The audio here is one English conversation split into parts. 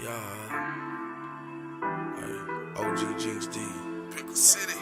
Yeah, OG Jinx D. Pickle City.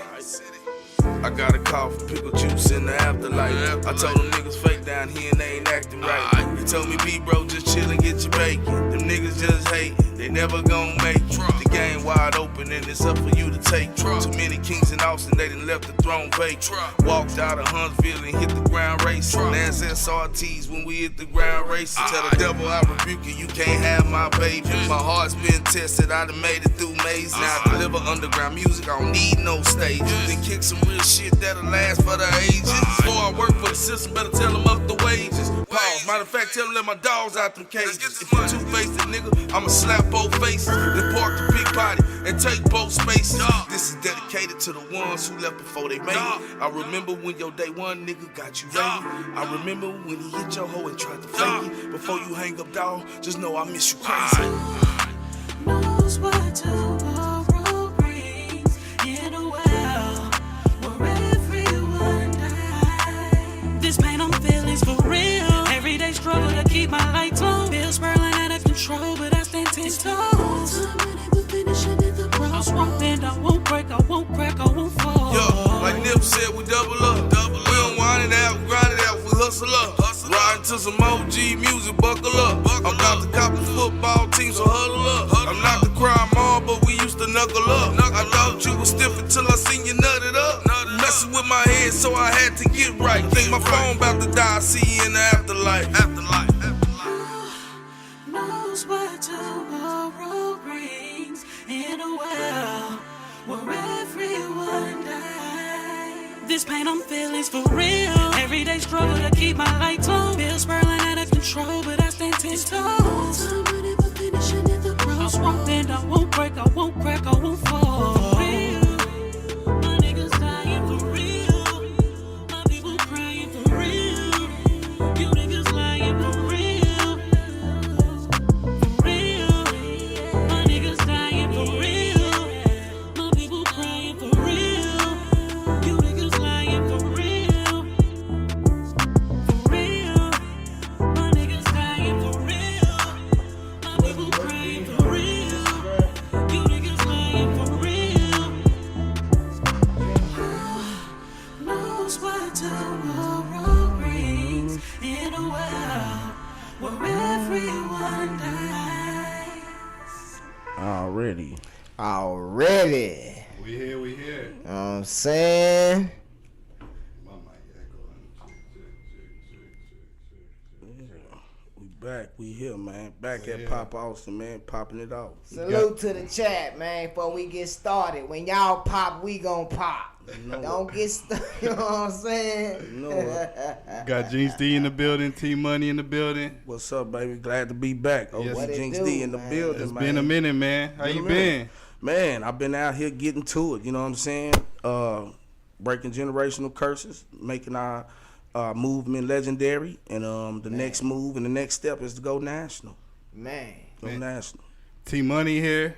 I got a call from Pickle Juice in the afterlife. I told them niggas fake down here and they ain't acting right. He told me, B-bro, just chill and get your bacon. Them niggas just hatin', they never gon' make it. The game wide open and it's up for you to take. Too many kings in Austin, they done left the throne vacant. Walked out of Huntsville and hit the ground racing. That's SRTs when we hit the ground racing. Tell the devil I rebuke you, you can't have my baby. My heart's been tested, I done made it through mazes. Now I deliver underground music, I don't need no stages. Then kick some real shit that'll last for the ages. Before I work for the system, better tell them up the wages. Pause, matter of fact, tell them let my dogs out them cages. If you two-faced nigga, I'ma slap both faces. Then park the big body and take both spaces. This is dedicated to the ones who left before they made it. I remember when your day one nigga got you rated. I remember when he hit your hoe and tried to fake it. Before you hang up, dawg, just know I miss you crazy. Knows what tomorrow brings in a world where everyone dies. This pain I'm feeling's for real. Everyday struggle to keep my lights on. Bills swirling out of control, but I stand 10 toes. I won't bend, I won't break, I won't crack, I won't fall. Yo, like Nip said, we double up. We don't wind it out, grind it out, we hustle up. Riding to some OG music, buckle up. I'm not the cop of football team, so huddle up. I'm not the crime mob, but we used to knuckle up. I thought you was stiff until I seen you nutted up. Messing with my head, so I had to get right. Think my phone about to die, see you in the afterlife. Knows what tomorrow brings in a world where everyone dies. This pain I'm feeling's for real. Everyday struggle to keep my lights on. Bills swirling out of control, but I stand 10 toes. I won't bend, I won't break, I won't crack, I won't fall. For real. My niggas dying for real. My people crying for real. You niggas lying for real. For real. My niggas dying for real. My people crying for real. You niggas lying for real. For real. My niggas dying for real. My people crying for real. You niggas lying for real. Knows what tomorrow brings in a world where everyone dies. Already. We here. You know what I'm saying? My mic We back, we here, man. Back at Pop Austin, man, popping it off. Salute to the chat, man, before we get started. When y'all pop, we gon' pop. Don't get stuck, you know what I'm saying? got Jinx D in the building, T Money in the building. What's up, baby? Glad to be back. Yes. What it Jinx do, D in the man? building, It's man. been a minute, man. How you been? Man, I've been out here getting to it, you know what I'm saying? Breaking generational curses, making our movement legendary, and the next move and the next step is to go national. Go national. T Money here.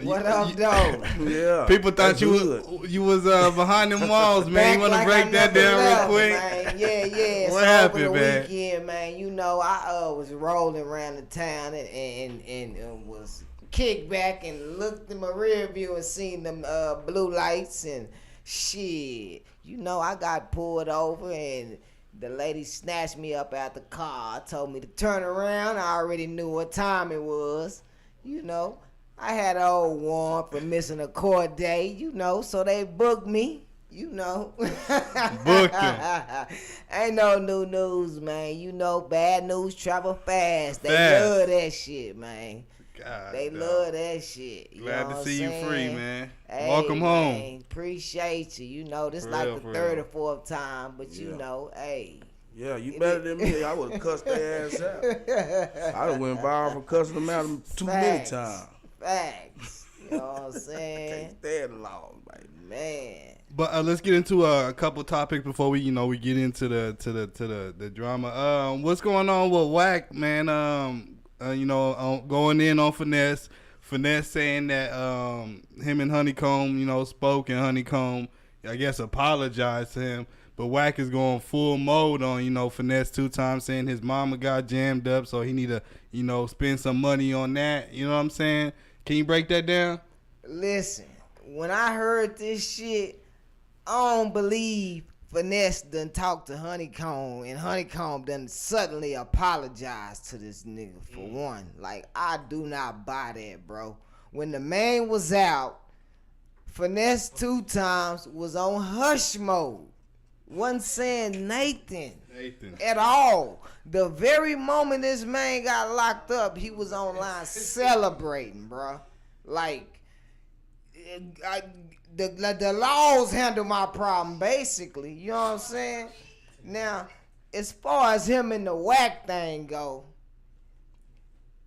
What up, though? Yeah. People thought that's you was behind them walls, man. You want to Back break like that I down never real left, quick? Man. Yeah. What So happened, over the man? weekend, man, you know, I was rolling around the town and was kicked back and looked in my rear view and seen them blue lights and shit. You know, I got pulled over and the lady snatched me up out the car, told me to turn around. I already knew what time it was, you know. I had an old warrant for missing a court date, you know, so they booked me, you know. Booked him. Ain't no new news, man. You know, bad news travel fast. They Fast. love that shit, man. God, They dog. love that shit. You Glad know to what see I'm you free, saying? man. Hey, Welcome home. man, appreciate you. You know, this For like real, the for third real. or fourth time, but you Yeah. know, hey. Yeah, you better than me. I would have cussed their ass out. I done went viral for cussing them out too many Facts. times. Facts. You know what I'm saying? Can't stand long, baby. Man. But let's get into a couple topics before we get into the drama. What's going on with Wack, man? Going in on Finesse. Finesse saying that him and Honeycomb, spoke, and Honeycomb, I guess, apologized to him. But Wack is going full mode on, Finesse 2 times, saying his mama got jammed up, so he need to, spend some money on that. You know what I'm saying? Can you break that down? Listen, when I heard this shit, I don't believe Finesse done talked to Honeycomb, and Honeycomb done suddenly apologized to this nigga for one. Like, I do not buy that, bro. When the man was out, Finesse 2 times was on hush mode. Wasn't saying Nathan at all. The very moment this man got locked up, he was online celebrating, bro. Like, the laws handle my problem, basically. You know what I'm saying? Now, as far as him and the Wack thing go,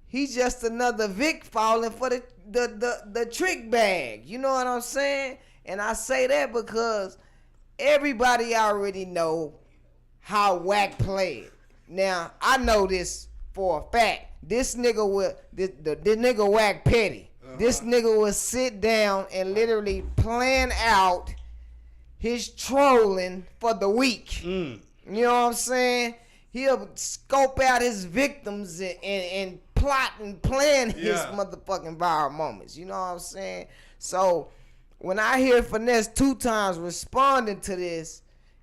he's just another Vic falling for the trick bag. You know what I'm saying? And I say that because everybody already know how Wack played. Now, I know this for a fact. This nigga the nigga Wack petty. This nigga would sit down and literally plan out his trolling for the week. You know what I'm saying? He'll scope out his victims and plot and plan his motherfucking viral moments. You know what I'm saying? So when I hear Finesse 2 times responding to this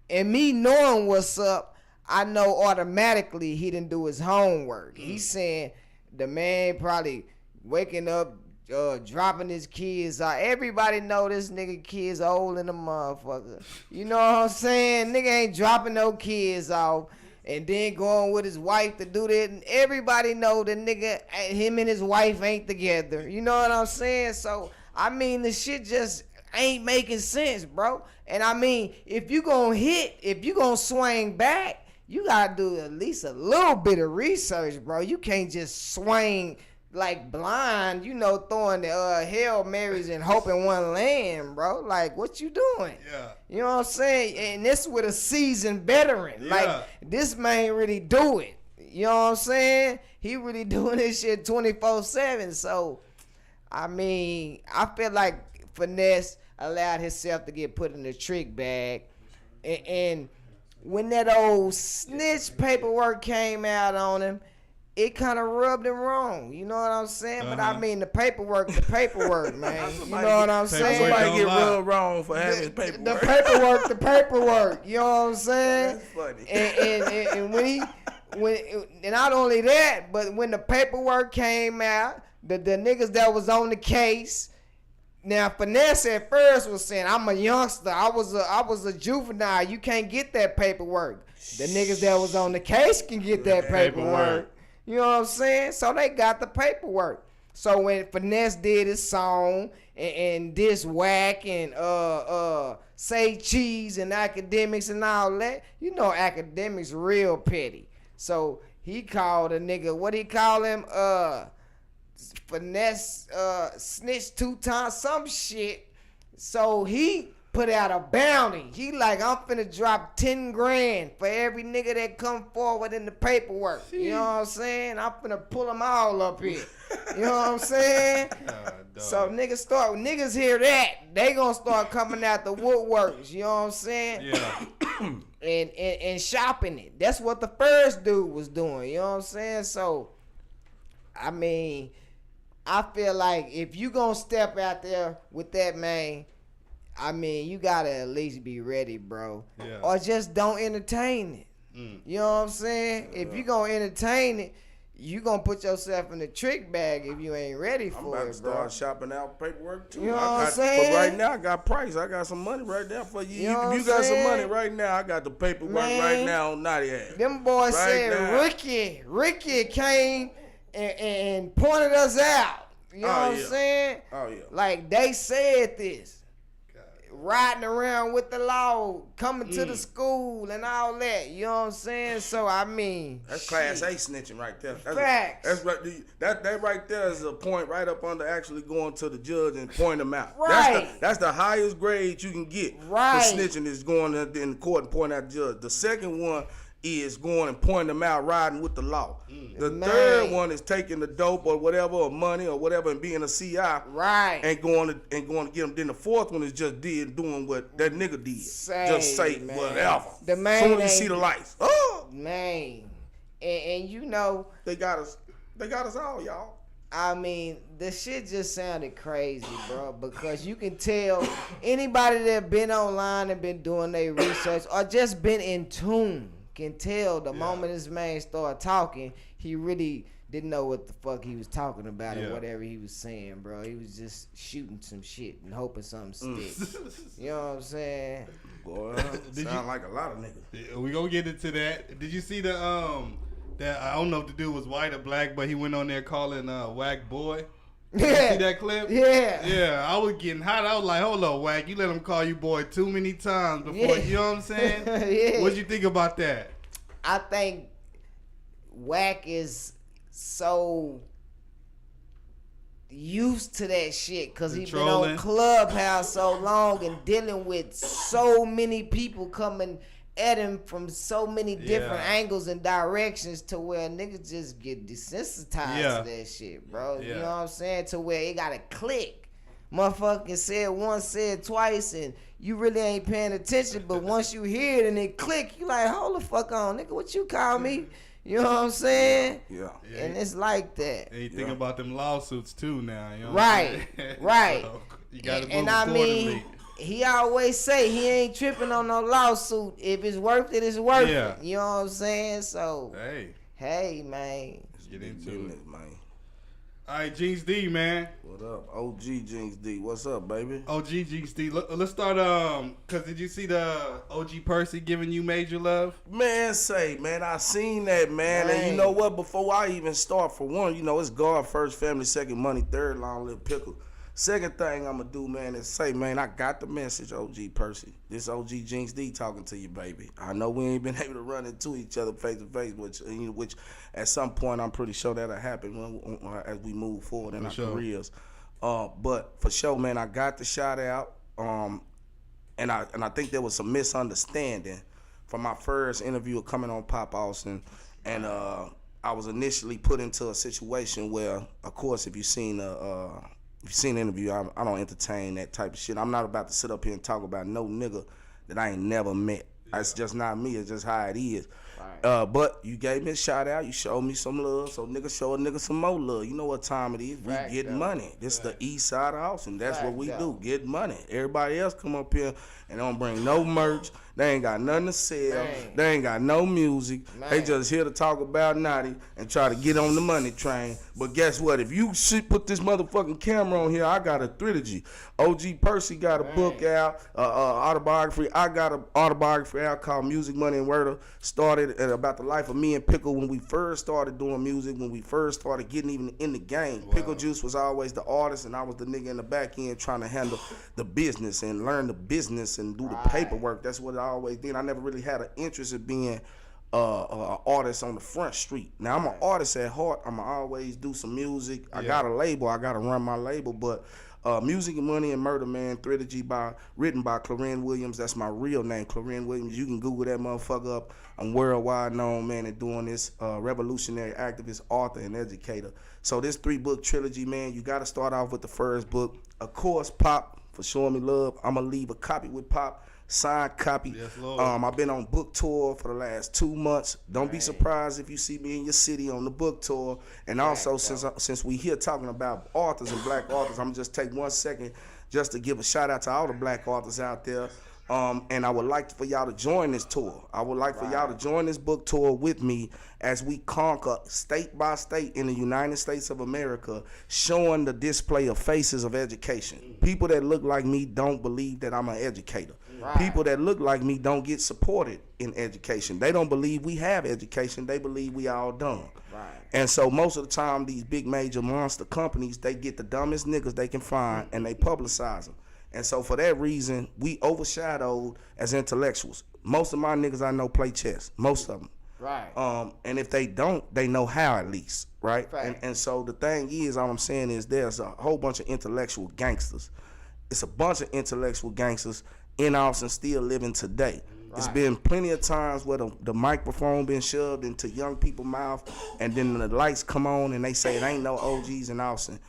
and me knowing what's up, I know automatically he didn't do his homework. He's saying the man probably waking up, dropping his kids out. Everybody know this nigga kids old in the motherfucker. You know what I'm saying? Nigga ain't dropping no kids off and then going with his wife to do that. And everybody know the nigga, him and his wife ain't together. You know what I'm saying? So, I mean, the shit just ain't making sense, bro. And I mean, if you gonna swing back, you gotta do at least a little bit of research, bro. You can't just swing like blind, throwing the Hail Marys and hoping one land, bro. Like, what you doing? Yeah. You know what I'm saying? And this with a seasoned veteran. Yeah. Like, this man really do it. You know what I'm saying? He really doing this shit 24/7. So, I mean, I feel like Finesse allowed himself to get put in the trick bag. And when that old snitch paperwork came out on him, it kind of rubbed him wrong. You know what I'm saying? But I mean, the paperwork, man. You know what I'm saying? Somebody get rubbed wrong for having his paperwork. The paperwork. You know what I'm saying? That's funny. And when not only that, but when the paperwork came out, the niggas that was on the case. Now, Finesse at first was saying, I'm a youngster. I was a juvenile. You can't get that paperwork. The niggas that was on the case can get that paperwork. You know what I'm saying? So they got the paperwork. So when Finesse did his song and this Wack and Say Cheese and Academics and all that, Academics real petty. So he called a nigga, what he call him? Finesse snitched 2 times, some shit. So he put out a bounty. He like, I'm finna drop 10 grand for every nigga that come forward in the paperwork. You know what I'm saying? I'm finna pull them all up here. You know what I'm saying? So niggas hear that, they gonna start coming out the woodworks. You know what I'm saying? Yeah. and shopping it. That's what the first dude was doing. You know what I'm saying? So, I mean, I feel like if you gonna step out there with that, man, I mean, you gotta at least be ready, bro. Yeah. Or just don't entertain it. You know what I'm saying? If you gonna entertain it, you gonna put yourself in the trick bag if you ain't ready for I'm about it, to bro. start shopping out paperwork too. You know what I'm saying? But right now I got price. I got some money right now for you. You know what You I'm got some saying? money right now. I got the paperwork right now on Naughty Ass. Them boys Right said now. Ricky came and pointed us out. You know what I'm yeah. saying? Oh yeah. Like they said this. Riding around with the law, coming to the school and all that. You know what I'm saying? So I mean, That's class A snitching right there. Facts. That's right. That right there is a point right up under actually going to the judge and pointing them out. Right. That's the highest grade you can get. Right. For snitching is going in the court and pointing out the judge. The second one is going and pointing them out, riding with the law. The Man. third one is taking the dope or whatever, or money or whatever, and being a CI, Right. and going to get them. Then the fourth one is just doing what that nigga did. Just say man. whatever. The man Soon as you ain't- see the lights, oh, Man, and you know, they got us all, y'all. I mean, the shit just sounded crazy, bro, because you can tell anybody that been online and been doing their research or just been in tune can tell the moment this man started talking, he really didn't know what the fuck he was talking about or whatever he was saying, bro. He was just shooting some shit and hoping something sticks. You know what I'm saying? Boy, sound like a lot of niggas. We gonna get into that. Did you see that I don't know if the dude was white or black, but he went on there calling Wack boy. Did you see that clip? Yeah. Yeah, I was getting hot. I was like, hold up, Wack, you let him call you boy too many times before, you know what I'm saying? Yeah. What'd you think about that? I think Wack is so used to that shit because he been Trolling. on Clubhouse so long and dealing with so many people coming at him from so many different angles and directions to where niggas just get desensitized to that shit, bro. You know what I'm saying? To where it gotta click. Motherfucking said once, said twice, and you really ain't paying attention, but once you hear it and it click, you like, hold the fuck on, nigga, what you call me? You know what I'm saying? Yeah. And it's like that. And you think about them lawsuits too now, you know Right, what I'm saying? right. So, you gotta move And I accordingly. mean, he always say he ain't tripping on no lawsuit. If it's worth it, it's worth it. You know what I'm saying? So, hey, man. Let's get into Business, it. man. All right, Jinx D, man. What up? OG Jinx D. What's up, baby? OG Jinx D. Let's start, cause did you see the OG Percy giving you major love? Man, I seen that, man. And you know what? Before I even start, for one, you know, it's God first, family second, money third, long live pickle. Second thing I'm gonna do, man, is say, man, I got the message, OG Percy. This OG Jinx D talking to you, baby. I know we ain't been able to run into each other face to face, which at some point I'm pretty sure that'll happen as we move forward in our careers. But for sure, man, I got the shout out. And I think there was some misunderstanding from my first interview coming on Pop Austin, and I was initially put into a situation where, of course, if you've seen the interview, I don't entertain that type of shit. I'm not about to sit up here and talk about no nigga that I ain't never met. That's just not me. It's just how it is. Right. But you gave me a shout out. You showed me some love. So nigga show a nigga some more love. You know what time it is. We get money. This is the east side of Austin. That's what we do. Get money. Everybody else come up here and don't bring no merch. They ain't got nothing to sell. They ain't got no music. They just here to talk about Naughty and try to get on the money train. But guess what? If you put this motherfucking camera on here, I got a trilogy. OG Percy got a book out, autobiography. I got an autobiography out called Music, Money, and Murder. Started about the life of me and Pickle when we first started doing music, when we first started getting even in the game. Wow. Pickle Juice was always the artist, and I was the nigga in the back end trying to handle the business and learn the business and do the paperwork. That's what I always did. I never really had an interest in being an artist on the front street. Now, I'm an artist at heart. I'm going to always do some music. I got a label. I got to run my label, but Music and Money and Murder, man, trilogy written by Clarence Williams. That's my real name, Clarence Williams. You can Google that motherfucker up. I'm worldwide known, man, and doing this revolutionary activist, author, and educator. So this 3-book trilogy, man, you got to start off with the first book. Of course, Pop, for showing me love. I'm going to leave a copy with Pop. Signed copy. Yes, Lord. I've been on book tour for the last 2 months. Don't be surprised if you see me in your city on the book tour. And also, since we here talking about authors and black authors, I'm just take 1 second just to give a shout out to all the black authors out there. And I would like for y'all to join this tour. I would like for y'all to join this book tour with me as we conquer state by state in the United States of America, showing the display of faces of education. People that look like me don't believe that I'm an educator. People that look like me don't get supported in education. They don't believe we have education. They believe we all dumb. And so most of the time, these big major monster companies, they get the dumbest niggas they can find and they publicize them. And so for that reason, we overshadowed as intellectuals. Most of my niggas I know play chess. Most of them. And if they don't, they know how at least. And so the thing is, all I'm saying is there's a whole bunch of intellectual gangsters. It's a bunch of intellectual gangsters in Austin still living today. It's been plenty of times where the microphone been shoved into young people's mouth, and then the lights come on and they say it ain't no OGs in Austin.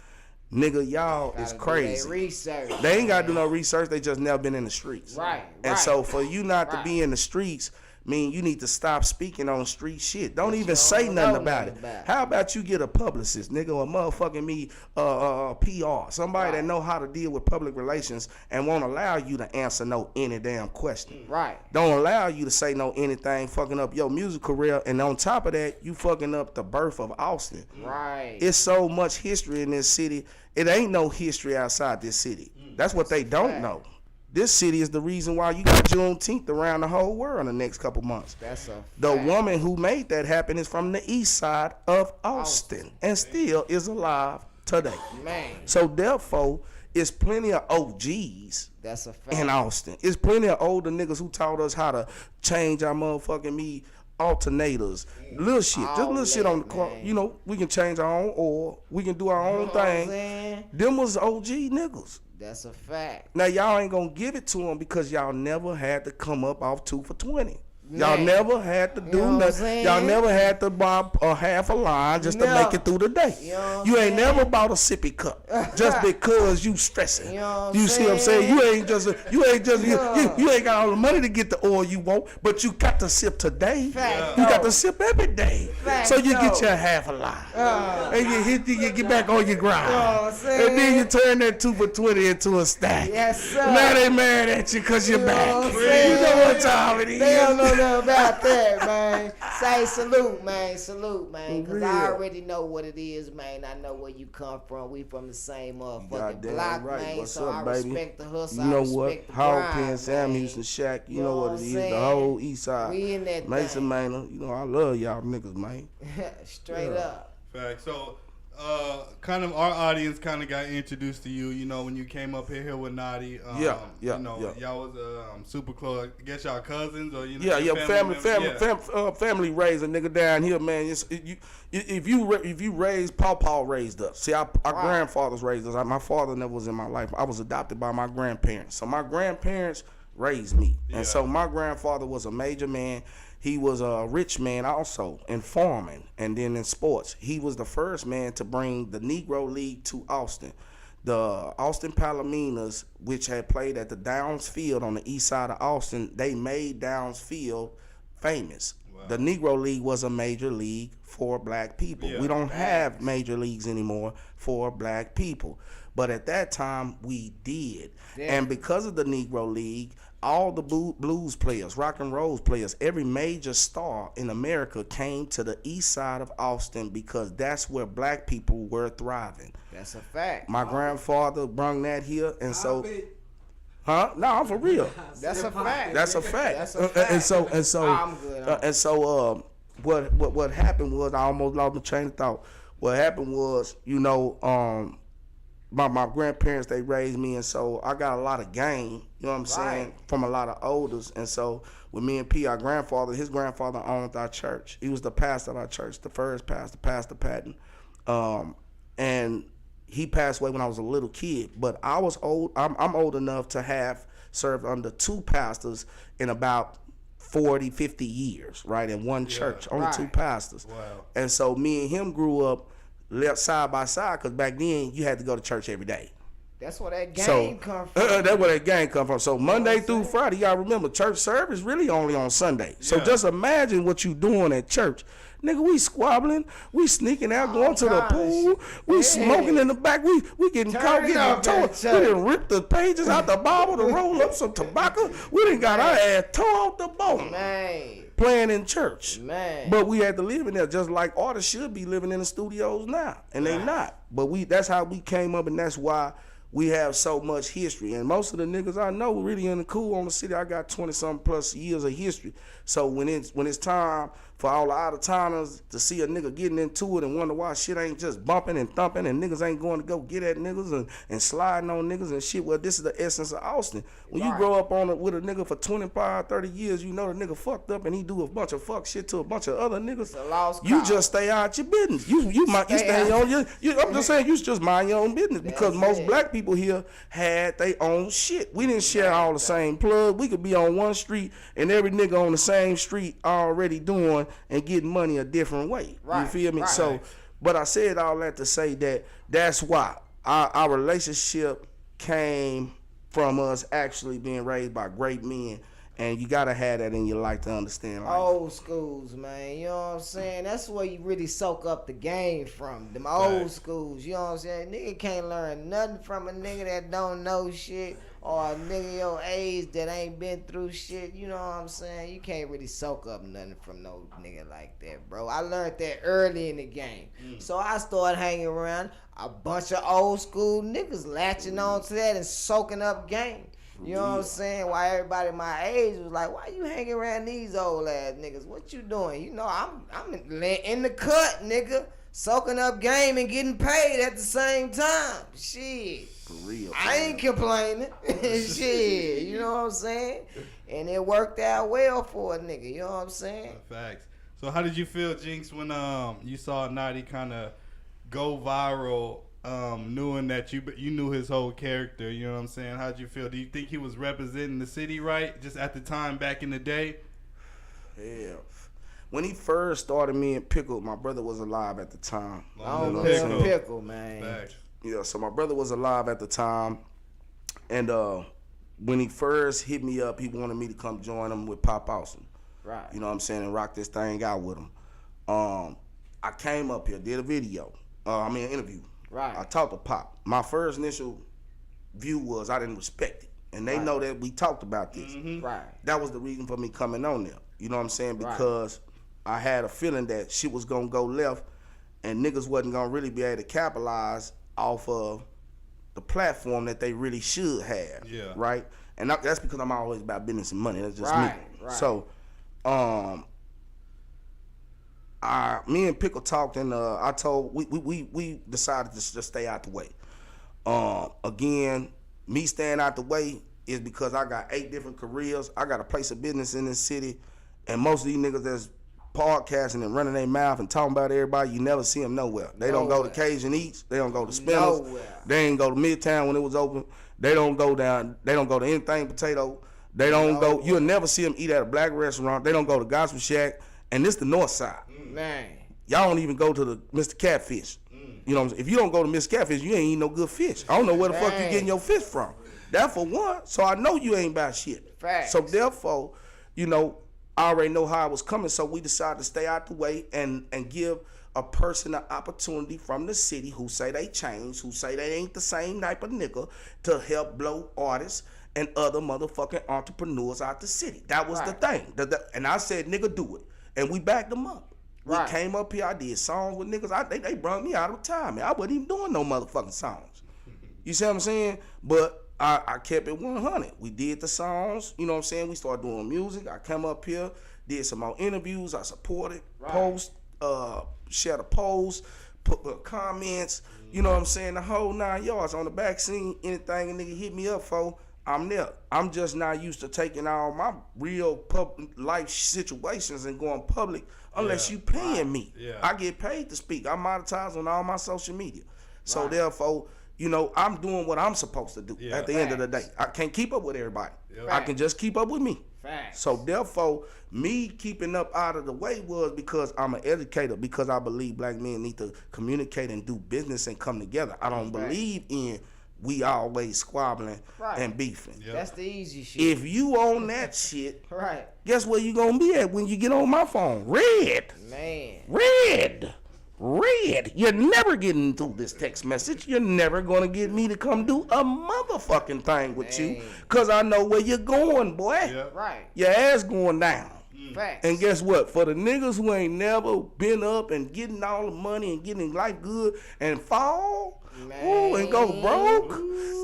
Nigga, y'all is crazy. Research. They ain't gotta do no research. They just never been in the streets. Right. And so for you not to be in the streets, mean you need to stop speaking on street shit. Don't even say nothing about it. How about you get a publicist, nigga, or motherfucking me, PR, somebody that know how to deal with public relations and won't allow you to answer any damn question. Right. Don't allow you to say anything, fucking up your music career, and on top of that, you fucking up the birth of Austin. Right. It's so much history in this city. It ain't no history outside this city. That's what they don't know. This city is the reason why you got Juneteenth around the whole world in the next couple months. That's a fact. The woman who made that happen is from the east side of Austin and still is alive today. Man. So therefore, it's plenty of OGs That's a fact. in Austin. It's plenty of older niggas who taught us how to change our motherfucking alternators, little shit, just little shit on the car. You know, we can change our own oil. We can do our own thing. Them was OG niggas. That's a fact. Now, y'all ain't gonna give it to them because y'all never had to come up off 2 for $20. Y'all never had to do nothing. Y'all never had to buy a half a line just to make it through the day. You ain't never bought a sippy cup just because you stressing. You see what I'm saying? You ain't got all the money to get the oil you want, but you got to sip today. You got to sip every day. So you get your half a line. And you get back on your grind. And then you turn that 2 for $20 into a stack. Yes, sir. Now they mad at you because you're back. You know what time it is. They don't know nothing about that, man. Say salute, man. Salute, man. Because I already know what it is, man. I know where you come from. We from the same motherfucking block, man. What's so up, I baby? respect the hustle. You know I respect what? the Hog grind, Pen, Sam man. Houston, Shaq. You You know know what what it I'm is. saying? The whole East Side. We in that Mason thing. Manor. You know, I love y'all niggas, man. Straight up. Fact. So, kind of our audience kind of got introduced to you. You know, when you came up here with Naughty. Y'all was super close. I guess y'all cousins or Family raised a nigga down here, man. If you raised, Paw raised us. See, our grandfathers raised us. My father never was in my life. I was adopted by my grandparents. So my grandparents raised me, and so my grandfather was a major man. He was a rich man also in farming and then in sports. He was the first man to bring the Negro League to Austin. The Austin Palominas, which had played at the Downs Field on the east side of Austin, they made Downs Field famous. Wow. The Negro League was a major league for black people. We don't have major leagues anymore for black people. But at that time, we did. And because of the Negro League, all the blues players, rock and roll players, every major star in America came to the east side of Austin because that's where black people were thriving. That's a fact. My grandfather brung that here, and so, No, I'm for real. That's a fact. That's a fact. That's a fact. And so, what happened was I almost lost my train of thought. What happened was, my grandparents, they raised me, and so I got a lot of game, you know what I'm saying, from a lot of elders. And so with me and P, his grandfather owned our church. He was the pastor of our church, the first pastor, Pastor Patton. And he passed away when I was a little kid, but I was old. I'm old enough to have served under 2 pastors in about 40, 50 years, right, in one church, only 2 pastors. Wow. And so me and him grew up left side by side, because back then you had to go to church every day. That's where that game come from. That's where that game come from. So Monday through Friday, y'all remember, church service really only on Sunday. So just imagine what you doing at church. Nigga, we squabbling, we sneaking out, going to the pool, we smoking in the back, we getting caught, getting towed. We done ripped the pages out the Bible to roll up some tobacco. We done got our ass tore off the bone. Man. Playing in church. Man. But we had to live in there just like artists should be living in the studios now. And they not. But that's how we came up, and that's why we have so much history. And most of the niggas I know really in the cool on the city. I got 20-something plus years of history. So when it's time for all the out-of-towners to see a nigga getting into it and wonder why shit ain't just bumping and thumping and niggas ain't going to go get at niggas and sliding on niggas and shit. Well, this is the essence of Austin. When you grow up with a nigga for 25, 30 years, you know the nigga fucked up and he do a bunch of fuck shit to a bunch of other niggas. You just stay out your business. You stay on your. I'm just saying, you just mind your own business because most black people here had their own shit. We didn't share all the same plug. We could be on one street and every nigga on the same street already doing and getting money a different way. You feel me? So, but I said all that to say that's why our relationship came from us actually being raised by great men. And you gotta have that in your life to understand life. Old schools, man. You know what I'm saying? That's where you really soak up the game from. Them old schools. You know what I'm saying? Nigga can't learn nothing from a nigga that don't know shit or a nigga your age that ain't been through shit. You know what I'm saying? You can't really soak up nothing from no nigga like that, bro. I learned that early in the game. So I started hanging around a bunch of old school niggas latching on to that and soaking up game. You know what I'm saying? Why everybody my age was like, why you hanging around these old ass niggas? What you doing? You know, I'm in the cut, nigga. Soaking up game and getting paid at the same time. Shit. For real. I ain't complaining. Shit. You know what I'm saying? And it worked out well for a nigga. You know what I'm saying? Facts. So how did you feel, Jinx, when you saw Naughty kind of go viral, knowing that you knew his whole character? You know what I'm saying? How'd you feel? Do you think he was representing the city right just at the time back in the day? Yeah. When he first started me and Pickle, my brother was alive at the time. Pickle, man. Facts. Yeah, so my brother was alive at the time. And when he first hit me up, he wanted me to come join him with Pop Austin. Right. You know what I'm saying? And rock this thing out with him. I came up here, did a video. An interview. Right. I talked to Pop. My first initial view was I didn't respect it. And they know that we talked about this. Mm-hmm. Right. That was the reason for me coming on there. You know what I'm saying? Because I had a feeling that shit was going to go left and niggas wasn't going to really be able to capitalize off of the platform that they really should have. Yeah. Right? And that's because I'm always about business and money. That's just me. Right. So, me and Pickle talked and I told, we decided to just stay out the way. Again, me staying out the way is because I got 8 different careers. I got a place of business in this city. And most of these niggas that's podcasting and running their mouth and talking about everybody, you never see them nowhere. They don't go to Cajun Eats. They don't go to Spinners. They ain't go to Midtown when it was open. They don't go down. They don't go to anything potato. They don't go. You'll never see them eat at a black restaurant. They don't go to Gospel Shack. And this the north side. Man. Y'all don't even go to the Mr. Catfish. You know what I'm saying? If you don't go to Mr. Catfish, you ain't eating no good fish. I don't know where the fuck you getting your fish from. That for one. So I know you ain't about shit. Facts. So therefore, you know, I already know how it was coming, so we decided to stay out the way and give a person an opportunity from the city who say they changed, who say they ain't the same type of nigga, to help blow artists and other motherfucking entrepreneurs out the city. That was the thing. And I said, nigga, do it. And we backed them up. We came up here, I did songs with niggas. They brought me out of time, man. I wasn't even doing no motherfucking songs. You see what I'm saying? But I kept it 100. We did the songs, you know what I'm saying? We started doing music. I come up here, did some more interviews. I supported, post, share the posts, put comments, you know what I'm saying? The whole 9 yards on the back scene. Anything a nigga hit me up for, I'm there. I'm just not used to taking all my real public life situations and going public unless you paying me. Yeah. I get paid to speak. I'm monetized on all my social media. So therefore, you know, I'm doing what I'm supposed to do at the end of the day. I can't keep up with everybody. I can just keep up with me. So therefore, me keeping up out of the way was because I'm an educator, because I believe black men need to communicate and do business and come together. I don't believe in we always squabbling and beefing. That's the easy shit. If you on that shit, guess where you gonna be at when you get on my phone? Red. Man. Red. You're never getting through this text message. You're never gonna get me to come do a motherfucking thing with you, cause I know where you're going, boy. Your ass going down. Facts. And guess what? For the niggas who ain't never been up and getting all the money and getting life good and fall, Ooh, and go broke,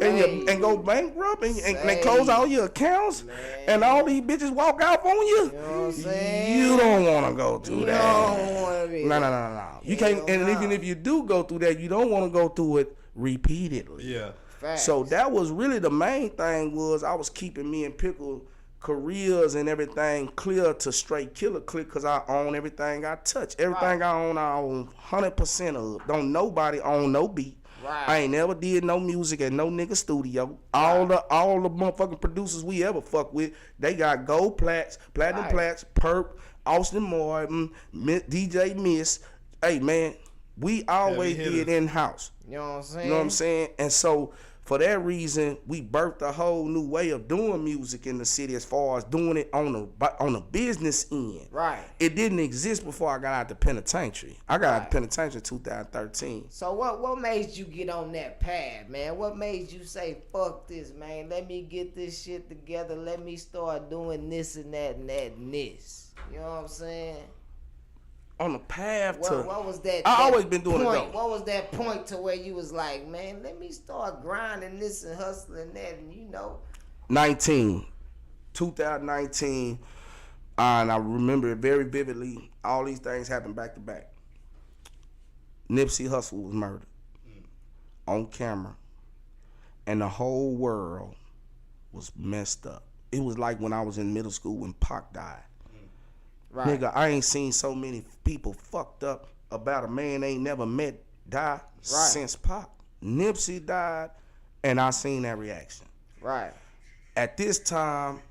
and go bankrupt, and they close all your accounts, and all these bitches walk out on you. You know what I'm saying? You don't want to go through You that. don't want to be. No. You can't. And even if you do go through that, you don't want to go through it repeatedly. Yeah. Facts. So that was really the main thing, was I was keeping me and Pickle careers and everything clear to straight Killer Click, because I own everything I touch. Everything I own 100% of. Don't nobody own no beat. Right. I ain't never did no music at no nigga studio. All the motherfucking producers we ever fuck with, they got gold plaques, platinum plaques, Perp, Austin Martin, DJ Miss. Hey man, we always did in house. You know what I'm saying? You know what I'm saying? And so for that reason, we birthed a whole new way of doing music in the city, as far as doing it on the business end. Right. It didn't exist before I got out the penitentiary. I got out the penitentiary in 2013. So what made you get on that path, man? What made you say, fuck this, man? Let me get this shit together. Let me start doing this and that and that and this. You know what I'm saying? On the path to... What was that? I always been doing point, it though. What was that point to where you was like, man, let me start grinding this and hustling that, and you know? 2019, and I remember it very vividly. All these things happened back to back. Nipsey Hussle was murdered on camera, and the whole world was messed up. It was like when I was in middle school when Pac died. Right. Nigga, I ain't seen so many people fucked up about a man they ain't never met die since Pac. Nipsey died, and I seen that reaction. Right. At this time,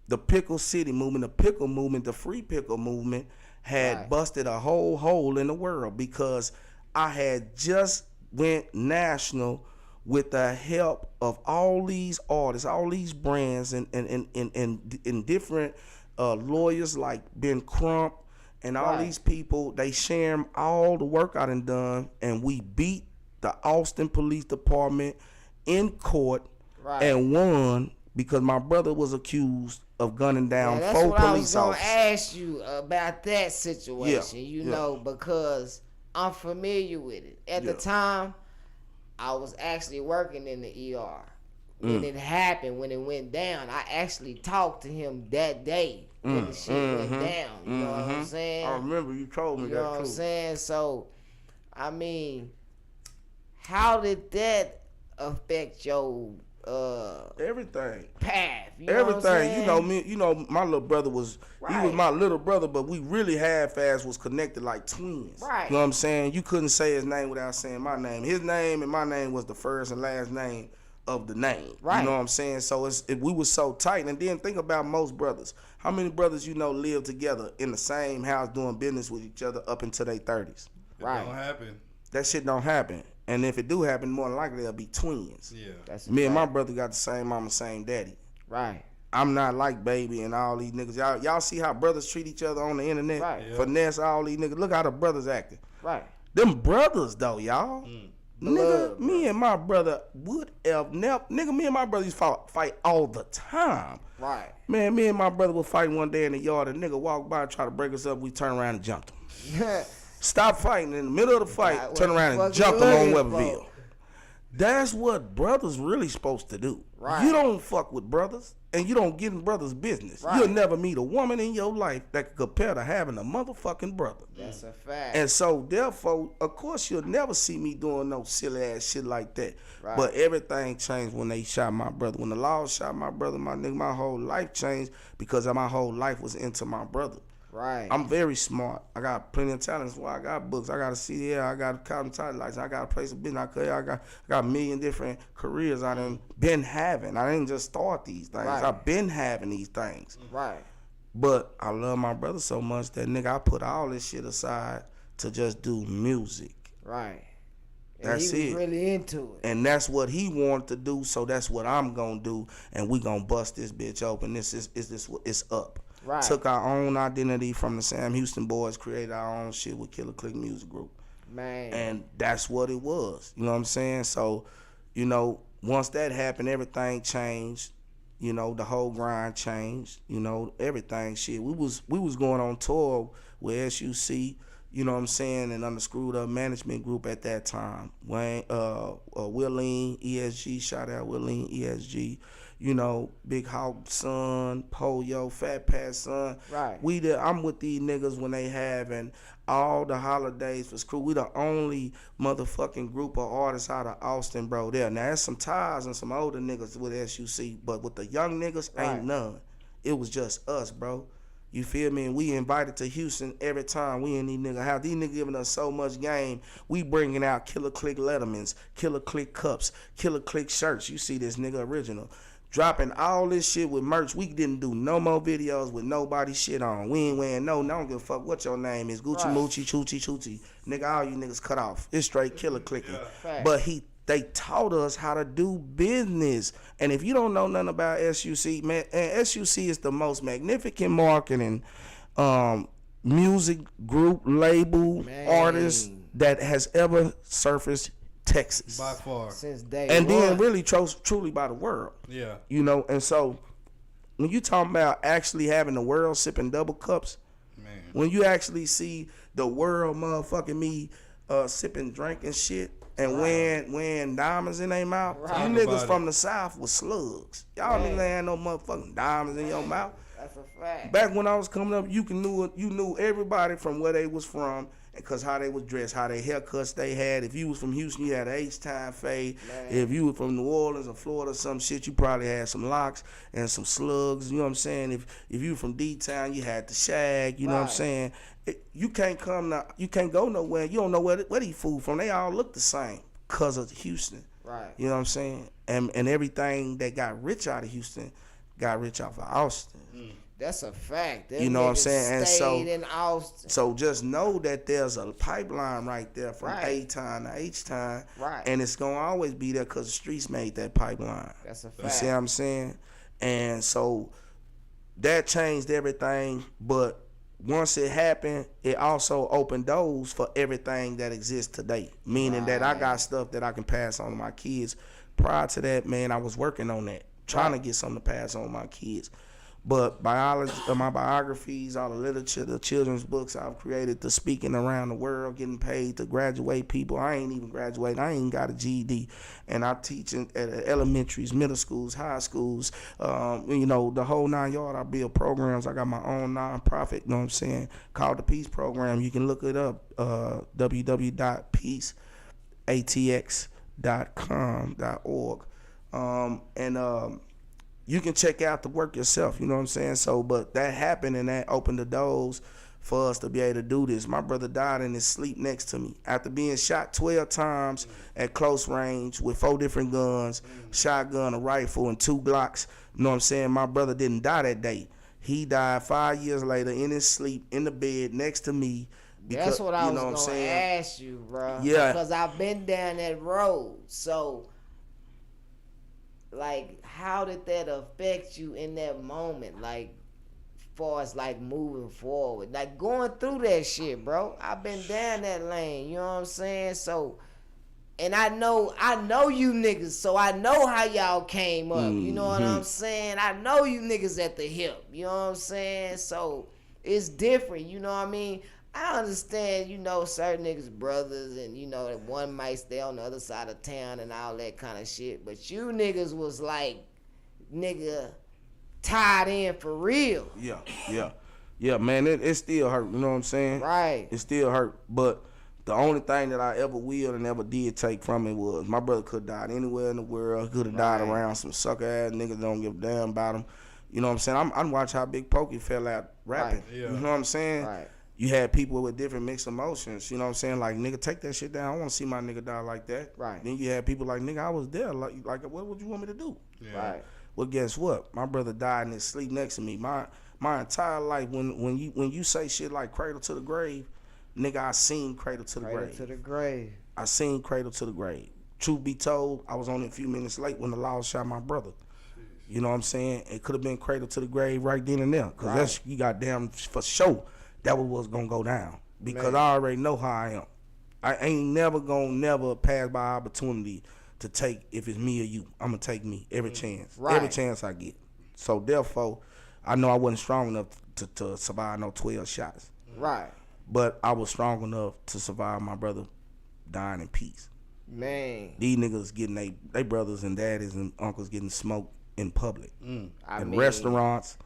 the Pickle City movement, the Pickle movement, the Free Pickle movement had busted a whole hole in the world, because I had just went national with the help of all these artists, all these brands, and different lawyers like Ben Crump and all these people. They share all the work I done done, and we beat the Austin Police Department in court and won, because my brother was accused of gunning down 4 police officers. I was gonna ask you about that situation, you know, because I'm familiar with it. At the time, I was actually working in the ER. When it happened, when it went down, I actually talked to him that day when the shit went down. You know what I'm saying? I remember you told me that too. You know what I'm saying? So, I mean, how did that affect your everything path? You know everything. what I'm saying? You know me. You know my little brother was. He was my little brother, but we really half-ass was connected like twins. Right. You know what I'm saying? You couldn't say his name without saying my name. His name and my name was the first and last name of the name. Right. You know what I'm saying? So we was so tight. And then think about most brothers. How many brothers you know live together in the same house doing business with each other up into their 30s? It don't happen. That shit don't happen. And if it do happen, more than likely they'll be twins. Yeah. That's Me and my brother got the same mama, same daddy. Right. I'm not like Baby and all these niggas. Y'all see how brothers treat each other on the internet? Right. Yep. Finesse, all these niggas. Look how the brothers acting. Right. Them brothers though, y'all. Nigga, Blood, me and my brother would have never. Nigga, me and my brother used to fight all the time. Right. Man, me and my brother would fight one day in the yard. A nigga walked by and try to break us up. We turn around and jumped him. Stop fighting in the middle of the fight. Turn around and jump him on Weberville. That's what brothers really supposed to do. Right. You don't fuck with brothers, and you don't get in brothers' business. Right. You'll never meet a woman in your life that can compare to having a motherfucking brother. That's a fact. And so, therefore, of course, you'll never see me doing no silly ass shit like that. Right. But everything changed when they shot my brother. When the law shot my brother, my nigga, my whole life changed because my whole life was into my brother. Right. I'm very smart. I got plenty of talents. Well, I got books. I got a CDL. I got a cotton title license. I got a place of business. I got a million different careers I done been having. I didn't just start these things. Right. I've been having these things. Right. But I love my brother so much that nigga, I put all this shit aside to just do music. Right. And That's he was it. really into it. And that's what he wanted to do, so that's what I'm gonna do. And we gonna bust this bitch open. It's up. Right. Took our own identity from the Sam Houston Boys, created our own shit with Killer Click Music Group. Man. And that's what it was. You know what I'm saying? So, you know, once that happened, everything changed. You know, the whole grind changed. You know, everything shit. We was going on tour with SUC, You know what I'm saying? And under Screwed Up Management Group at that time. Wayne, Willeen, ESG, shout out Willeen, ESG. You know, Big Hawk son, Polio, Fat Pat son. Right. I'm with these niggas when they having all the holidays for Screw. We the only motherfucking group of artists out of Austin, bro. There. Now there's some ties and some older niggas with SUC, but with the young niggas, ain't none. It was just us, bro. You feel me? And we invited to Houston every time we in these niggas house. These niggas giving us so much game. We bringing out Killer Click Lettermans, Killer Click cups, Killer Click shirts. You see this nigga original. Dropping all this shit with merch. We didn't do no more videos with nobody shit on. We ain't wearing no, I don't give a fuck what your name is. Gucci Moochie, Choochie Choochie. Nigga, all you niggas cut off. It's straight killer clicking. Yeah. But they taught us how to do business. And if you don't know nothing about SUC, man, and SUC is the most magnificent marketing music group, label, artist that has ever surfaced Texas. By far. Since day and one. then really truly by the world. Yeah. You know, and so when you talking about actually having the world sipping double cups, man, when you actually see the world motherfucking me sipping drink and shit and wearing diamonds in their mouth, you niggas from the South was slugs. Y'all niggas ain't had no motherfucking diamonds in your mouth. That's a fact. Back when I was coming up, you knew everybody from where they was from, because how they was dressed, how they haircuts they had. If you was from Houston, you had an H-time fade. Man. If you were from New Orleans or Florida or some shit, you probably had some locks and some slugs. You know what I'm saying? If you were from D-Town, you had the shag. You know what I'm saying? You can't go nowhere. You don't know where these fools from. They all look the same because of Houston. Right. You know what I'm saying? And everything that got rich out of Houston got rich off of Austin. That's a fact. You know what I'm saying? And in Austin. so just know that there's a pipeline right there from A-Town to H-Town. Right. And it's going to always be there because the streets made that pipeline. That's a fact. You see what I'm saying? And so that changed everything. But once it happened, it also opened doors for everything that exists today. Meaning that I got stuff that I can pass on to my kids. Prior to that, man, I was working on that. Trying to get something to pass on to my kids. But biology, my biographies, all the literature, the children's books I've created, the speaking around the world, getting paid to graduate people. I ain't even graduated. I ain't got a GED. And I teach at elementaries, middle schools, high schools, you know, the whole 9 yards. I build programs. I got my own nonprofit, you know what I'm saying, called the Peace Program. You can look it up, www.peaceatx.com.org. You can check out the work yourself, you know what I'm saying? So, but that happened and that opened the doors for us to be able to do this. My brother died in his sleep next to me after being shot 12 times at close range with 4 different guns, shotgun, a rifle, and 2 Glocks. You know what I'm saying? My brother didn't die that day. He died 5 years later in his sleep in the bed next to me. Because, that's what I was going to ask you, bro. Yeah. Because I've been down that road. So, like, how did that affect you in that moment? Like, far as like moving forward, like going through that shit, bro. I've been down that lane, you know what I'm saying? So, and I know you niggas, so I know how y'all came up, you know what I'm saying? I know you niggas at the hip, you know what I'm saying? So, it's different, you know what I mean? I understand, you know, certain niggas brothers and, you know, that one might stay on the other side of town and all that kind of shit. But you niggas was like, nigga, tied in for real. Yeah, man, it still hurt, you know what I'm saying? Right. It still hurt. But the only thing that I ever will and ever did take from it was my brother could have died anywhere in the world. Could have died around some sucker-ass niggas that don't give a damn about him. You know what I'm saying? I'm watching how Big Pokey fell out rapping. Right. You know what I'm saying? Right. You had people with different mixed emotions, you know what I'm saying? Like, nigga, take that shit down. I want to see my nigga die like that. Right. Then you had people like, nigga, I was there. Like what would you want me to do? Yeah. Right. Well, guess what? My brother died in his sleep next to me. My entire life, when you say shit like cradle to the grave, nigga, I seen cradle to the grave. Cradle to the grave. I seen cradle to the grave. Truth be told, I was only a few minutes late when the law shot my brother. You know what I'm saying? It could have been cradle to the grave right then and there. Because that's, you goddamn for sure, that was what's going to go down. Because I already know how I am. I ain't never pass by opportunity to take, if it's me or you, I'm going to take me every chance. Right. Every chance I get. So therefore, I know I wasn't strong enough to survive no 12 shots. Right. But I was strong enough to survive my brother dying in peace. Man. These niggas getting they brothers and daddies and uncles getting smoked in public. In restaurants,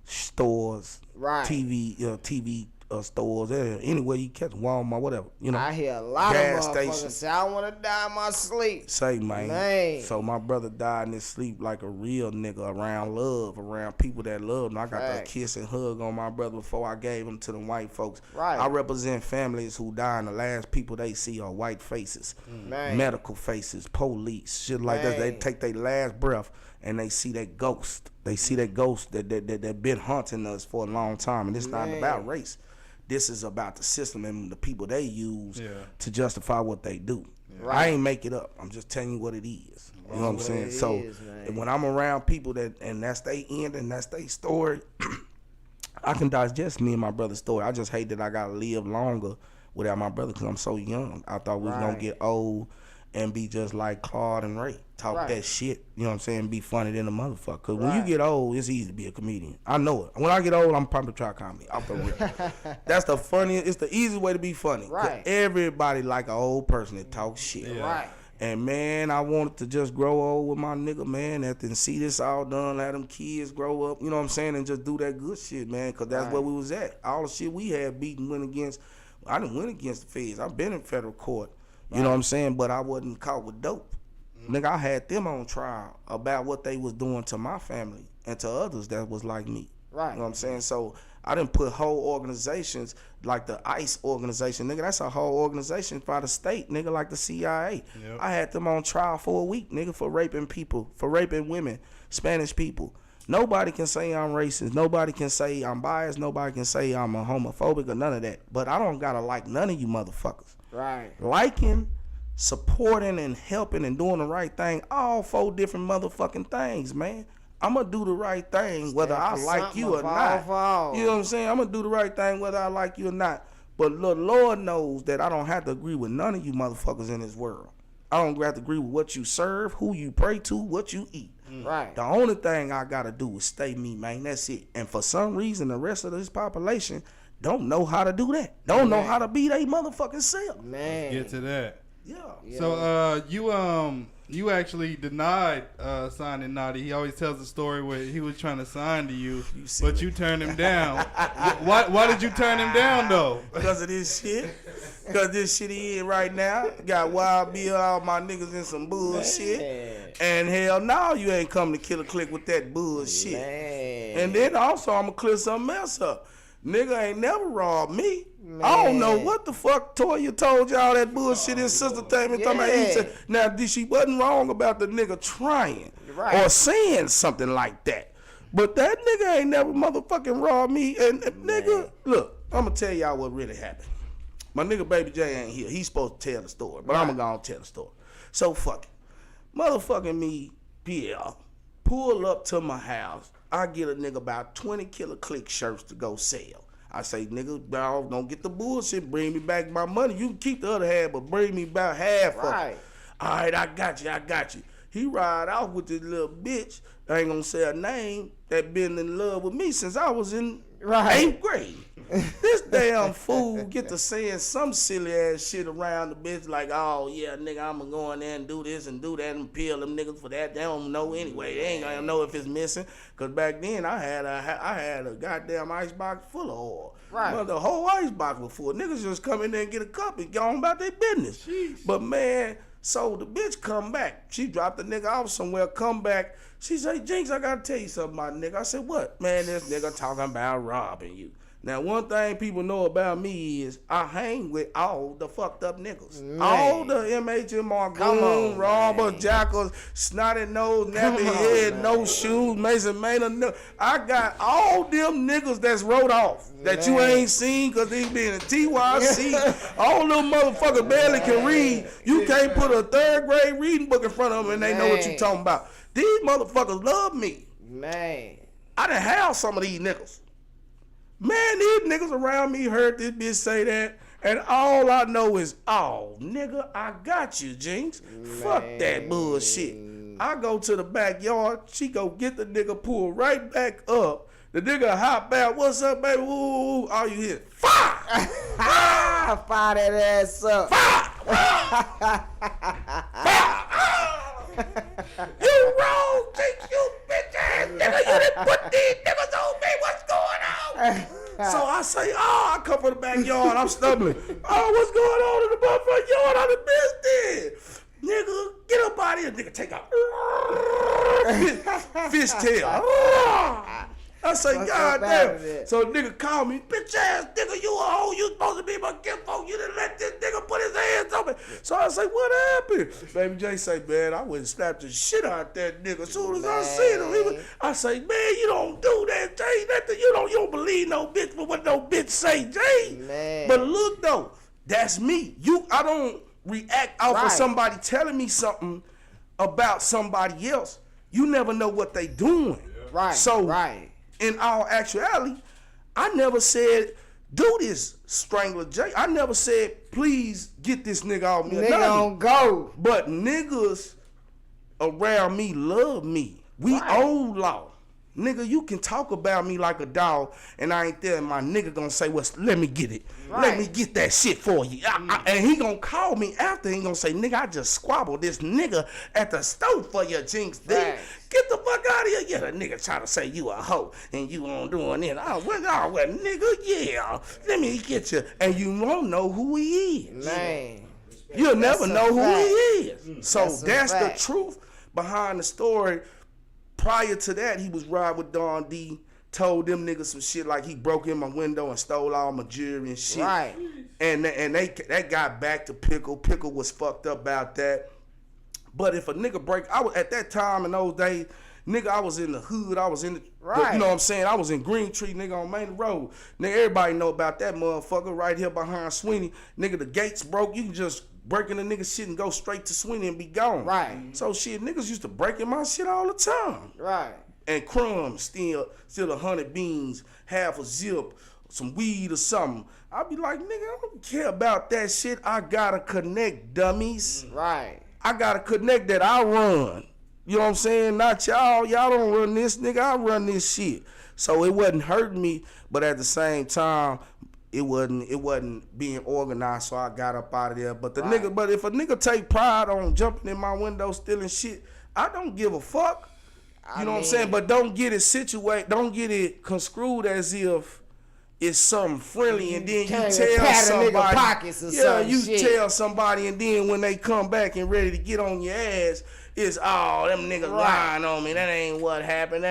stores, right. TV stores, anywhere you catch Walmart, whatever. You know, I hear a lot gas of motherfuckers stations. say, I want to die in my sleep. Say, man. Man. So my brother died in his sleep like a real nigga around love, around people that love him. I got that kiss and hug on my brother before I gave him to the white folks. Right. I represent families who die and the last people they see are white faces, medical faces, police, shit like that. They take their last breath and they see that ghost. They see that ghost that been haunting us for a long time. And it's not about race. This is about the system and the people they use to justify what they do. I ain't make it up. I'm just telling you what it is. You know what I'm saying? So when I'm around people and that's their end and that's their story, I can digest me and my brother's story. I just hate that I gotta live longer without my brother because I'm so young. I thought we was gonna get old and be just like Claude and Ray. Talk that shit, you know what I'm saying, be funny than a motherfucker. Cause when you get old, it's easy to be a comedian. I know it. When I get old, I'm probably try comedy. Off the rip. That's the funniest, it's the easiest way to be funny. Right. Everybody like an old person that talks shit. Right. And man, I wanted to just grow old with my nigga, man, and see this all done, let them kids grow up, you know what I'm saying, and just do that good shit, man, cause that's where we was at. All the shit we had beaten, went against, I didn't win against the feds. I've been in federal court, you know what I'm saying, but I wasn't caught with dope. Nigga, I had them on trial about what they was doing to my family and to others that was like me. Right. You know what I'm saying? So I didn't put whole organizations like the ICE organization, nigga, that's a whole organization by the state, nigga, like the CIA. Yep. I had them on trial for a week, nigga, for raping people, for raping women, Spanish people. Nobody can say I'm racist. Nobody can say I'm biased. Nobody can say I'm a homophobic or none of that. But I don't gotta like none of you motherfuckers. Right. Liking, supporting, and helping and doing the right thing, all 4 different motherfucking things, man. I'm gonna do the right thing whether I like you or not. You know what I'm saying? I'm gonna do the right thing whether I like you or not. But the Lord knows that I don't have to agree with none of you motherfuckers in this world. I don't have to agree with what you serve, who you pray to, what you eat. Right. The only thing I gotta do is stay me, man. That's it. And for some reason, the rest of this population don't know how to do that. Don't know how to be they motherfucking self. Man. Let's get to that. Yeah. So you actually denied signing Naughty. He always tells the story where he was trying to sign to you, but you turned him down. Why did you turn him down though? Because of this shit. Because this shit he in right now. Got Wild Bill, all my niggas in some bullshit. Man. And hell no, you ain't coming to kill a click with that bullshit. Man. And then also I'm going to clear something else up. Nigga ain't never robbed me. Man. I don't know what the fuck Toya told y'all that bullshit his sister told me. Now, she wasn't wrong about the nigga trying or saying something like that. But that nigga ain't never motherfucking robbed me. And nigga, look, I'm going to tell y'all what really happened. My nigga Baby J ain't here. He's supposed to tell the story, but I'm going to go and tell the story. So fuck it. Motherfucking me, Pierre, pull up to my house. I get a nigga about 20 Killer Click shirts to go sell. I say, nigga, dog, don't get the bullshit. Bring me back my money. You can keep the other half, but bring me about half of it. All right, I got you. He ride off with this little bitch, I ain't gonna say her name, that been in love with me since I was in 8th grade. This damn fool get to saying some silly ass shit around the bitch like, oh yeah, nigga, I'ma go in there and do this and do that and peel them niggas for that. They don't know anyway. They ain't gonna know if it's missing. Cause back then I had a goddamn icebox full of oil. Right. Well, the whole icebox was full. Niggas just come in there and get a cup and go on about their business. Jeez. But man, so the bitch come back. She dropped the nigga off somewhere, come back. She say, Jinx, I gotta tell you something, my nigga. I said, what? Man, this nigga talking about robbing you. Now, one thing people know about me is I hang with all the fucked up niggas. Man. All the MHMR goon, robbers, jackals, snotty nose, nappy head, man. No shoes, Mason Maynard. I got all them niggas that's wrote off that you ain't seen because they been in TYC. All them motherfuckers barely can read. You can't put a 3rd grade reading book in front of them and they know what you talking about. These motherfuckers love me. Man. I done have some of these niggas. Man, these niggas around me heard this bitch say that, and all I know is, oh, nigga, I got you, Jinx. Man. Fuck that bullshit. I go to the backyard, she go get the nigga, pull right back up, The nigga hop out, what's up, baby? Woo, all you hear, fire! Fire that ass up. You wrong, Jinx, you bitch ass nigga. You done put these niggas on me. What's going on? So I say, I come from the backyard. I'm stumbling. What's going on in the motherfucking yard? I done missed it. Nigga, get up out of here. Nigga, take out. Fish tail. I say, God damn. So nigga called me, bitch ass nigga, you a hoe, you supposed to be my kinfolk, you didn't let this nigga put his hands on me. So I say, what happened? Baby J say, man, I went and slapped the shit out that nigga. As soon as I seen him, I say, man, you don't do that, Jay. You don't believe no bitch for what no bitch say, Jay. Man. But look though, that's me. I don't react off of somebody telling me something about somebody else. You never know what they doing. Right. So in all actuality, I never said, do this, Strangler J. I never said, please get this nigga off me. Nigga don't go. But niggas around me love me. We old law. Nigga, you can talk about me like a dog, and I ain't there, and my nigga gonna say, well, let me get it. Let me get that shit for you. And he gonna call me after, he gonna say, nigga, I just squabbled this nigga at the stove for you, Jinx D. Get the fuck out of here. Yeah, the nigga try to say you a hoe, and you on doing it. Well, nigga, yeah. Let me get you. And you won't know who he is. Man. You'll never know who he is. So that's the truth behind the story. Prior to that, he was riding with Don D, told them niggas some shit like he broke in my window and stole all my jewelry and shit. Right. And that got back to Pickle. Pickle was fucked up about that. But if a nigga break, at that time in those days, nigga, I was in the hood. I was in the, you know what I'm saying? I was in Green Tree, nigga, on Main Road. Nigga, everybody know about that motherfucker right here behind Sweeney. Nigga, the gates broke. You can just break in the nigga shit and go straight to Sweeney and be gone. Right. So shit, niggas used to break in my shit all the time. Right. And crumbs, still 100 beans, half a zip, some weed or something. I be like, nigga, I don't care about that shit. I gotta connect, dummies. Right. I gotta connect that I run. You know what I'm saying? Not y'all. Y'all don't run this, nigga. I run this shit. So it wasn't hurting me, but at the same time, it wasn't being organized, so I got up out of there. But the nigga, but if a nigga take pride on jumping in my window, stealing shit, I don't give a fuck. You know what I'm saying? But don't get it construed as if it's something friendly, and then you tell somebody, tell somebody, and then when they come back and ready to get on your ass, it's them niggas lying on me. That ain't what happened.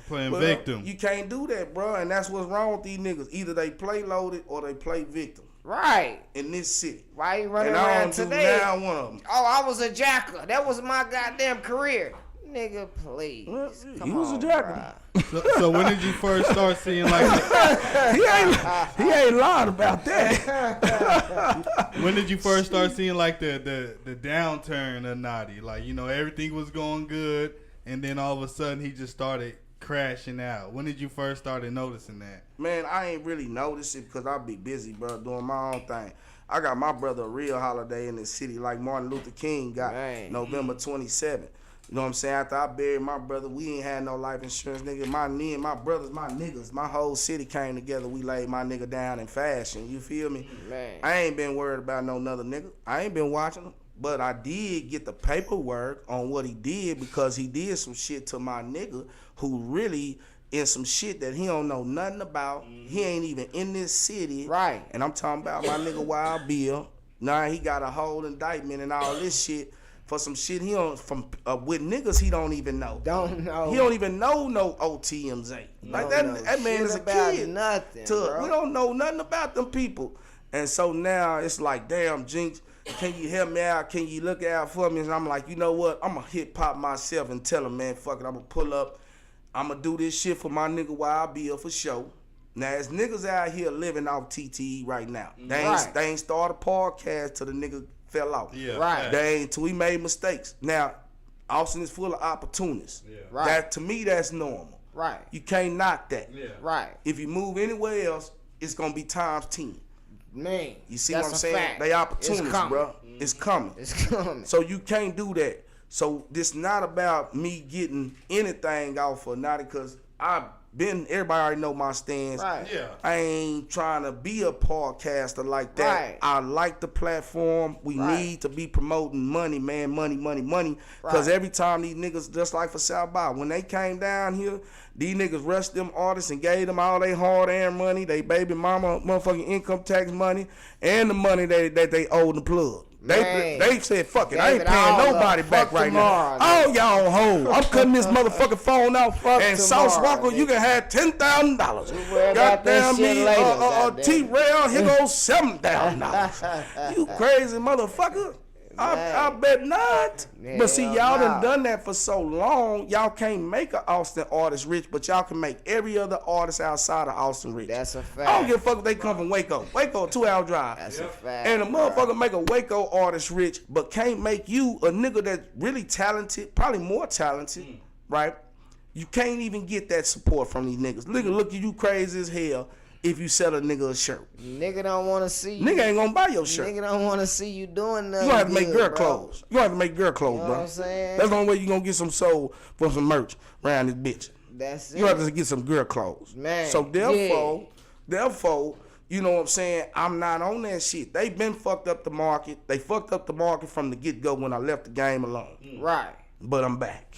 Playing victim. You can't do that, bro. And that's what's wrong with these niggas. Either they play loaded or they play victim. Right. In this city. Why you running and around today? Now one of them. Oh, I was a jacker. That was my goddamn career. Nigga, please. Come he was on, a jacker. So when did you first start seeing like he ain't lied about that. When did you first start seeing like the downturn of Naughty? Like, you know, everything was going good, and then all of a sudden he just started crashing out. When did you first started noticing that? Man, I ain't really noticed it because I be busy, bro, doing my own thing. I got my brother a real holiday in the city like Martin Luther King got November 27th. You know what I'm saying? After I buried my brother, we ain't had no life insurance, nigga. Me and my brothers, my niggas, my whole city came together. We laid my nigga down in fashion. You feel me? Man. I ain't been worried about no another nigga. I ain't been watching him. But I did get the paperwork on what he did because he did some shit to my nigga who really in some shit that he don't know nothing about. He ain't even in this city. Right. And I'm talking about my nigga Wild Bill. Now he got a whole indictment and all this shit for some shit he don't with niggas he don't even know. Don't know. He don't even know no OTMZ. Like that man is a kid. Nothing. We don't know nothing about them people. And so now it's like, damn, Jinx, can you help me out? Can you look out for me? And I'm like, you know what? I'm gonna hip hop myself and tell him, man, fuck it. I'm gonna pull up. I'm gonna do this shit for my nigga Wild Bill for sure. Now, there's niggas out here living off TTE right now. They ain't started a podcast till the nigga fell out. Yeah. Right. They ain't till we made mistakes. Now, Austin is full of opportunists. Yeah. Right. That, to me, that's normal. Right. You can't knock that. Yeah. Right. If you move anywhere else, it's gonna be times 10. Man. You see that's what I'm a saying? fact. They opportunists, bro. It's coming. It's coming. So you can't do that. So this not about me getting anything off of Naughty, because everybody already know my stance. Right. Yeah. I ain't trying to be a podcaster like that. Right. I like the platform. We Right. need to be promoting money, man. Money. Because Right. every time these niggas, just like for South by, when they came down here, these niggas rushed them artists and gave them all their hard-earned money, they baby mama motherfucking income tax money, and the money that they owed the plug. Man. They said, fuck it, I Gave ain't it all paying up. nobody back Fuck right tomorrow, now. All y'all hoes. I'm cutting this motherfucking phone out. Fuck And Sauce tomorrow, Walker, you nigga. can have $10,000. worry about that Goddamn shit me, later, goddamn. T-Rail, here goes $7,000. You crazy motherfucker. I bet not. Yeah, But see, y'all nah. done that for so long, y'all can't make an Austin artist rich, but y'all can make every other artist outside of Austin rich. That's a fact. I don't give a fuck if they come from Waco. Waco, 2-hour drive. That's a fact. And a motherfucker make a Waco artist rich, but can't make you a nigga that's really talented, probably more talented, right? You can't even get that support from these niggas. Nigga look at you crazy as hell if you sell a nigga a shirt. Nigga don't want to see you. Nigga ain't gonna buy your shirt. Nigga don't want to see you doing nothing. You gonna have to make good, girl bro. clothes. You gonna have to make girl clothes, You know bro. what I'm saying? That's the only way you gonna get some soul for some merch around this bitch. That's it. You have to get some girl clothes. Man, So therefore, you know what I'm saying? I'm not on that shit. They been fucked up the market. They fucked up the market from the get-go when I left the game alone. Right. But I'm back.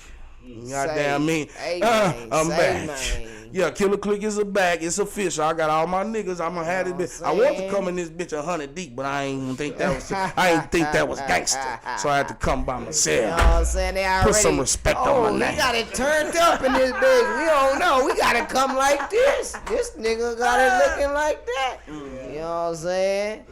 Goddamn me. Hey, man, I'm say, back. man. Yeah, Killer Click is back. It's official. I got all my niggas. I'm gonna have this bitch. I want to come in this bitch 100 deep, but I ain't think that was. I ain't think that was gangster. So I had to come by You know myself. what I'm saying? They already, some respect on my name. We got it turned up in this bitch. We don't know. We got to come like this. This nigga got it looking like that. You know what I'm saying?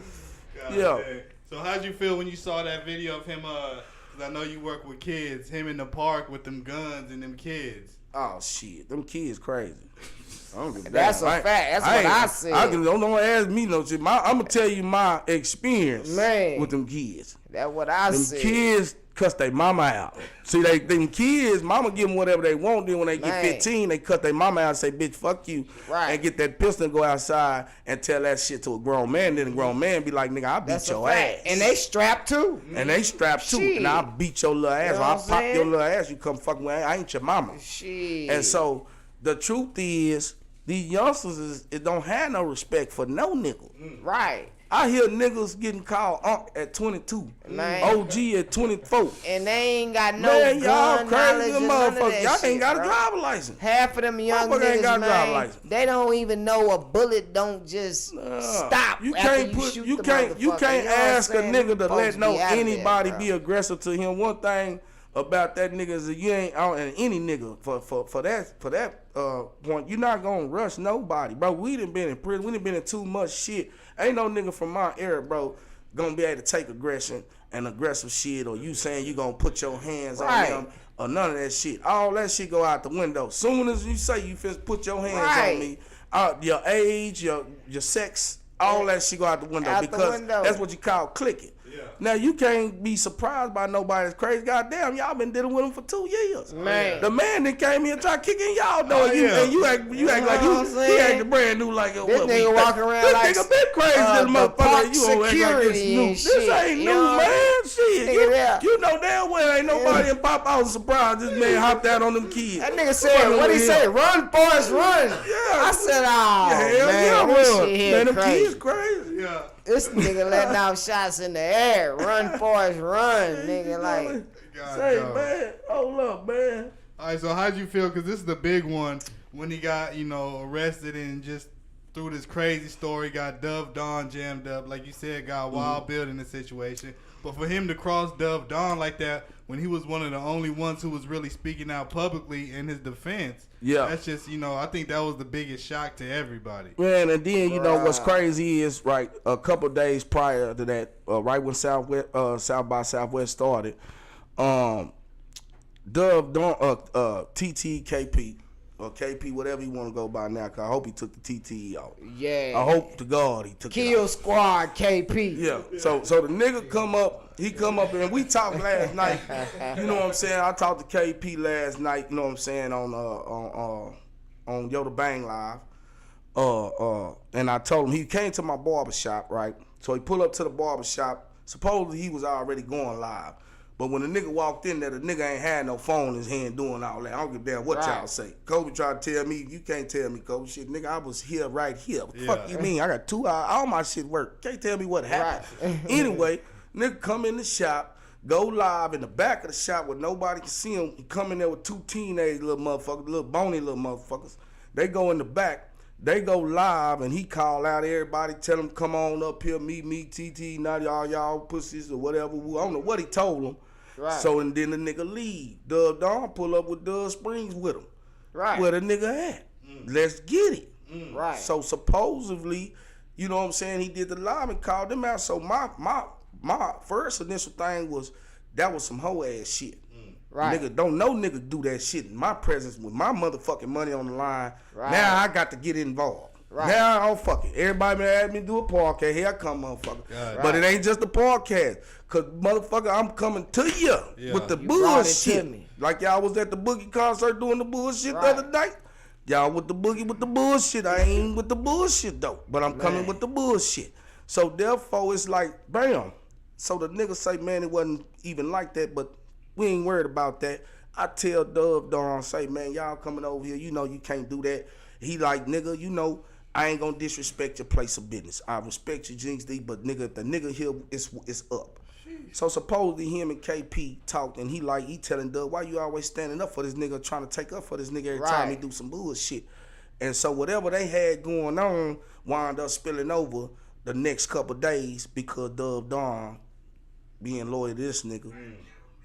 God, Yeah. man. So how'd you feel when you saw that video of him? Cause I know you work with kids. Him in the park with them guns and them kids. Oh shit, them kids crazy. I don't give a That's damn. a fact. That's what I said. Don't ask me no shit. I'm gonna tell you my experience Man. with them kids. That's what I Them said. kids cuss their mama out. See, them kids, mama give them whatever they want. Then when they get Man. 15, they cut their mama out and say, bitch, fuck you. Right. And get that pistol and go outside and tell that shit to a grown man. Then a grown man be like, nigga, I'll beat That's a your fact. ass. And they strapped too. And they strapped too. Shit. And I'll beat your little ass. You know Or I'll what I'm pop saying? your little ass. You come fuck with me. I ain't your mama. Shit. And so the truth is, these youngsters it don't have no respect for no nigga. Right. I hear niggas getting called Unc at 22, Man. OG at 24. And they ain't got no Man, y'all gun crazy knowledge and none of motherfuckers. that Y'all shit, ain't got a bro. driver license. Half of them young Motherfucker ain't niggas, got a driver man, license. they don't even know a bullet don't just stop. You after can't you put shoot you the can't motherfucker. you can't You know what I'm ask a saying? nigga Them to folks let be no out of there, anybody bro. be aggressive to him. One thing about that nigga is that you ain't out and any nigga for that point, you're not gonna rush nobody, bro. We done been in prison, we done been in too much shit. Ain't no nigga from my era, bro, gonna be able to take aggression and aggressive shit, or you saying you gonna put your hands Right. on them, or none of that shit. All that shit go out the window. Soon as you say you finna put your hands Right. on me, your age, your sex, all that shit go out the window Out the because window. that's what you call clicking. Yeah. Now you can't be surprised by nobody that's crazy. Goddamn, y'all been dealing with him for 2 years. Man. The man that came here trying kicking y'all door, and yeah. you act like You know what I'm you saying? acting brand new like This what, nigga we- walking around this like nigga been crazy the than motherfucker. park You don't act like this security new. and This shit, ain't you new, know? man. Shit, Nigga there. you know damn well ain't nobody in Pop Out surprised this man hopped out on them kids. That nigga said, what he say? Run, boys, run. Yeah. I said, oh, Hell man, yeah, this run. shit here Man, them crazy. kids crazy. Yeah. This nigga letting out shots in the air. Run, boys, run, nigga. Like, God, Say, dog. man, hold up, man. All right, so how'd you feel? Because this is the big one when he got, arrested and just through this crazy story, got Dove Don jammed up. Like you said, got wild building the situation. But for him to cross Dove Don like that when he was one of the only ones who was really speaking out publicly in his defense, Yeah. that's just, I think that was the biggest shock to everybody. Man, and then what's crazy is right a couple days prior to that, right when South by Southwest started, Dove Don TTKP or KP, whatever you want to go by now, cause I hope he took the TTE off. yeah. I hope to God he took it Kill off. Squad KP. Yeah. So the nigga come up, and we talked last night. You know what I'm saying? I talked to KP last night, you know what I'm saying, on Yoda Bang Live. And I told him he came to my barbershop, right? So he pulled up to the barbershop. Supposedly he was already going live. But when the nigga walked in there, the nigga ain't had no phone in his hand doing all that. I don't give a damn what y'all say. Kobe tried to tell me, you can't tell me, Kobe. Shit, nigga, I was here right here. What the fuck you mean? I got 2 hours. All my shit work. Can't tell me what happened. Anyway, nigga come in the shop, go live in the back of the shop where nobody can see him. He come in there with 2 teenage little motherfuckers, little bony little motherfuckers. They go in the back. They go live, and he call out everybody, tell them, come on up here, meet me, TT, not y'all pussies or whatever. I don't know what he told them. Right. So, and then the nigga leave. Dub Don pull up with Dub Springs with him. Right. Where the nigga at? Let's get it. Right. So, supposedly, you know what I'm saying, he did the live and called them out. So, my first initial thing was, that was some hoe ass shit. Right. Nigga, don't no nigga do that shit in my presence with my motherfucking money on the line. Right. Now I got to get involved. Right. Now, oh, fuck it. Everybody been asking me to do a podcast. Here I come, motherfucker. But it ain't just a podcast. Because, motherfucker, I'm coming to you with the bullshit. Like y'all was at the Boogie concert doing the bullshit the other night. Y'all with the Boogie with the bullshit. I ain't with the bullshit, though. But I'm coming with the bullshit. So, therefore, it's like, bam. So, the nigga say, man, it wasn't even like that, but we ain't worried about that. I tell Dub Don, say, man, y'all coming over here, you know you can't do that. He like, nigga, you know, I ain't gonna disrespect your place of business. I respect you, Jinx D, but nigga, if the nigga here is up. So supposedly him and KP talked, and he telling Dub, why you always standing up for this nigga, trying to take up for this nigga every time he do some bullshit. And so whatever they had going on wound up spilling over the next couple days because Dub Don being loyal to this nigga.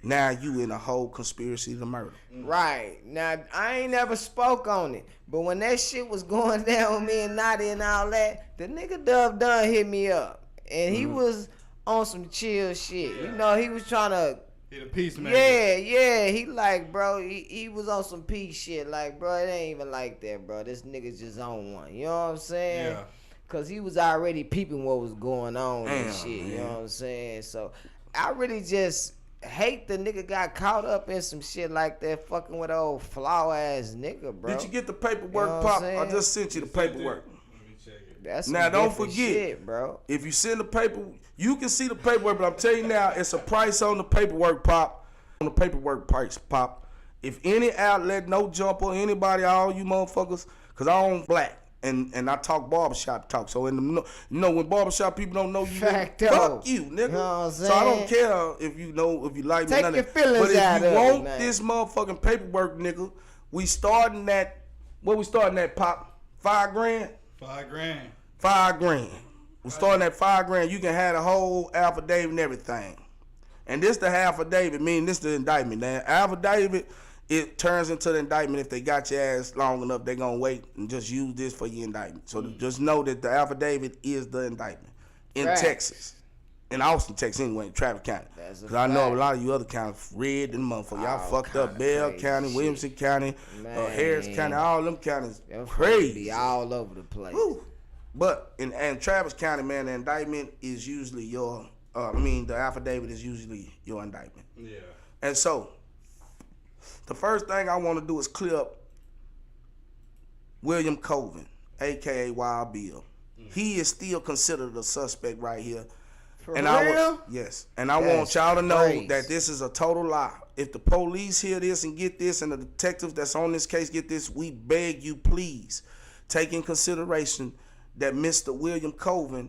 Now you in a whole conspiracy to murder. Right. Now, I ain't never spoke on it. But when that shit was going down with me and Naughty and all that, the nigga Dub Dunn hit me up. And he was on some chill shit. You know, he was trying to... He the peacemaker. Yeah. He like, bro, he was on some peace shit. Like, bro, it ain't even like that, bro. This nigga's just on one. You know what I'm saying? Yeah. Because he was already peeping what was going on and shit. Man. You know what I'm saying? So, I really just... hate the nigga got caught up in some shit like that, fucking with old flaw ass nigga, bro. Did you get the paperwork, you know Pop? I just sent you the paperwork. Let me check it. That's now don't forget, shit, bro. If you send the paper, you can see the paperwork, but I'm telling you now, it's a price on the paperwork, Pop. On the paperwork price, Pop. If any outlet, no jumper, anybody, all you motherfuckers, cause I own Black. And I talk barbershop talk. So in the you know when barbershop people don't know you, fuck you, nigga. You know what I'm saying? So I don't care if you know if you like me. Take your feelings out of it. But if you want this motherfucking paperwork, nigga, we starting at what we starting at, Pop? $5 grand. $5 grand. We starting at $5 grand. You can have the whole affidavit and everything. And this the affidavit, meaning this the indictment. Now affidavit. It turns into the indictment. If they got your ass long enough, they gonna wait and just use this for your indictment. So just know that the affidavit is the indictment in Texas, in Austin, Texas, anyway, in Travis County. Because I know a lot of you other counties, Red and motherfucker, y'all fucked up. Bell County, Williamson County, Harris County, all them counties crazy. Be all over the place. Woo. But in Travis County, man, the indictment is usually your. The affidavit is usually your indictment. Yeah. And so. The first thing I want to do is clear up William Colvin, a.k.a. Wild Bill. He is still considered a suspect right here. For real? Yes. And I want y'all to know that this is a total lie. If the police hear this and get this, and the detectives that's on this case get this, we beg you, please, take in consideration that Mr. William Colvin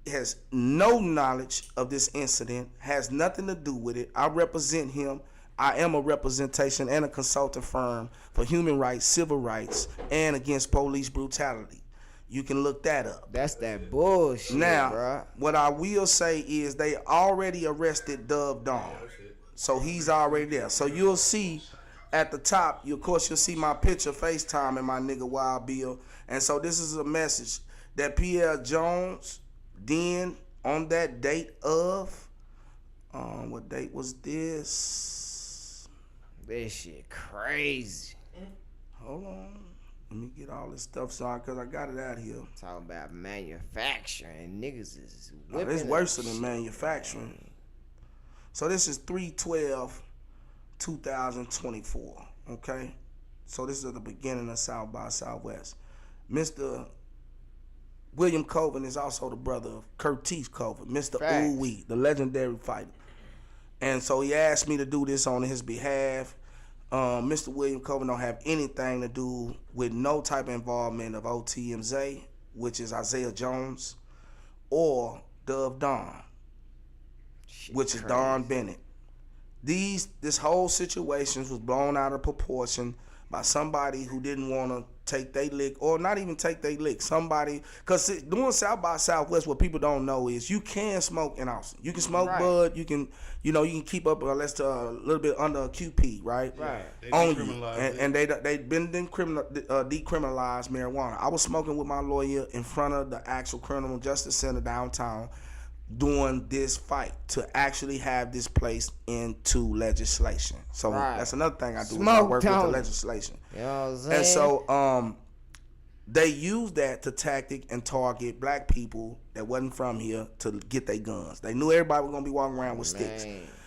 has no knowledge of this incident, has nothing to do with it. I represent him. I am a representation and a consulting firm for human rights, civil rights, and against police brutality. You can look that up. That's that bullshit, now, bro. What I will say is they already arrested Dub Don. So he's already there. So you'll see at the top, of course, you'll see my picture, FaceTime, and my nigga Wild Bill. And so this is a message that Pierre Jones, then on that date of, what date was this? This shit crazy. Hold on. Let me get all this stuff sorry, because I got it out here. Talking about manufacturing. Niggas is whipping. It's worse than manufacturing. So this is 3/12/2024. Okay? So this is at the beginning of South by Southwest. Mr. William Colvin is also the brother of Curtis Colvin, Mr. Ooh-Wee, the legendary fighter. And so he asked me to do this on his behalf. Mr. William Colvin don't have anything to do with no type of involvement of OTMZ, which is Isaiah Jones, or Dove Dawn, which is Don Bennett. This whole situation was blown out of proportion by somebody who didn't want to take their lick, or not even take their lick. Somebody, because doing South by Southwest, what people don't know is you can smoke in Austin. You can smoke bud. You can keep up unless a little bit under a QP, right? Right. On you, and they've been decriminalized marijuana. I was smoking with my lawyer in front of the actual criminal justice center downtown, doing this fight to actually have this placed into legislation. So that's another thing I do. I work with the legislation. You know what I'm saying? And so they use that to tactic and target black people that wasn't from here to get their guns. They knew everybody was gonna be walking around with sticks.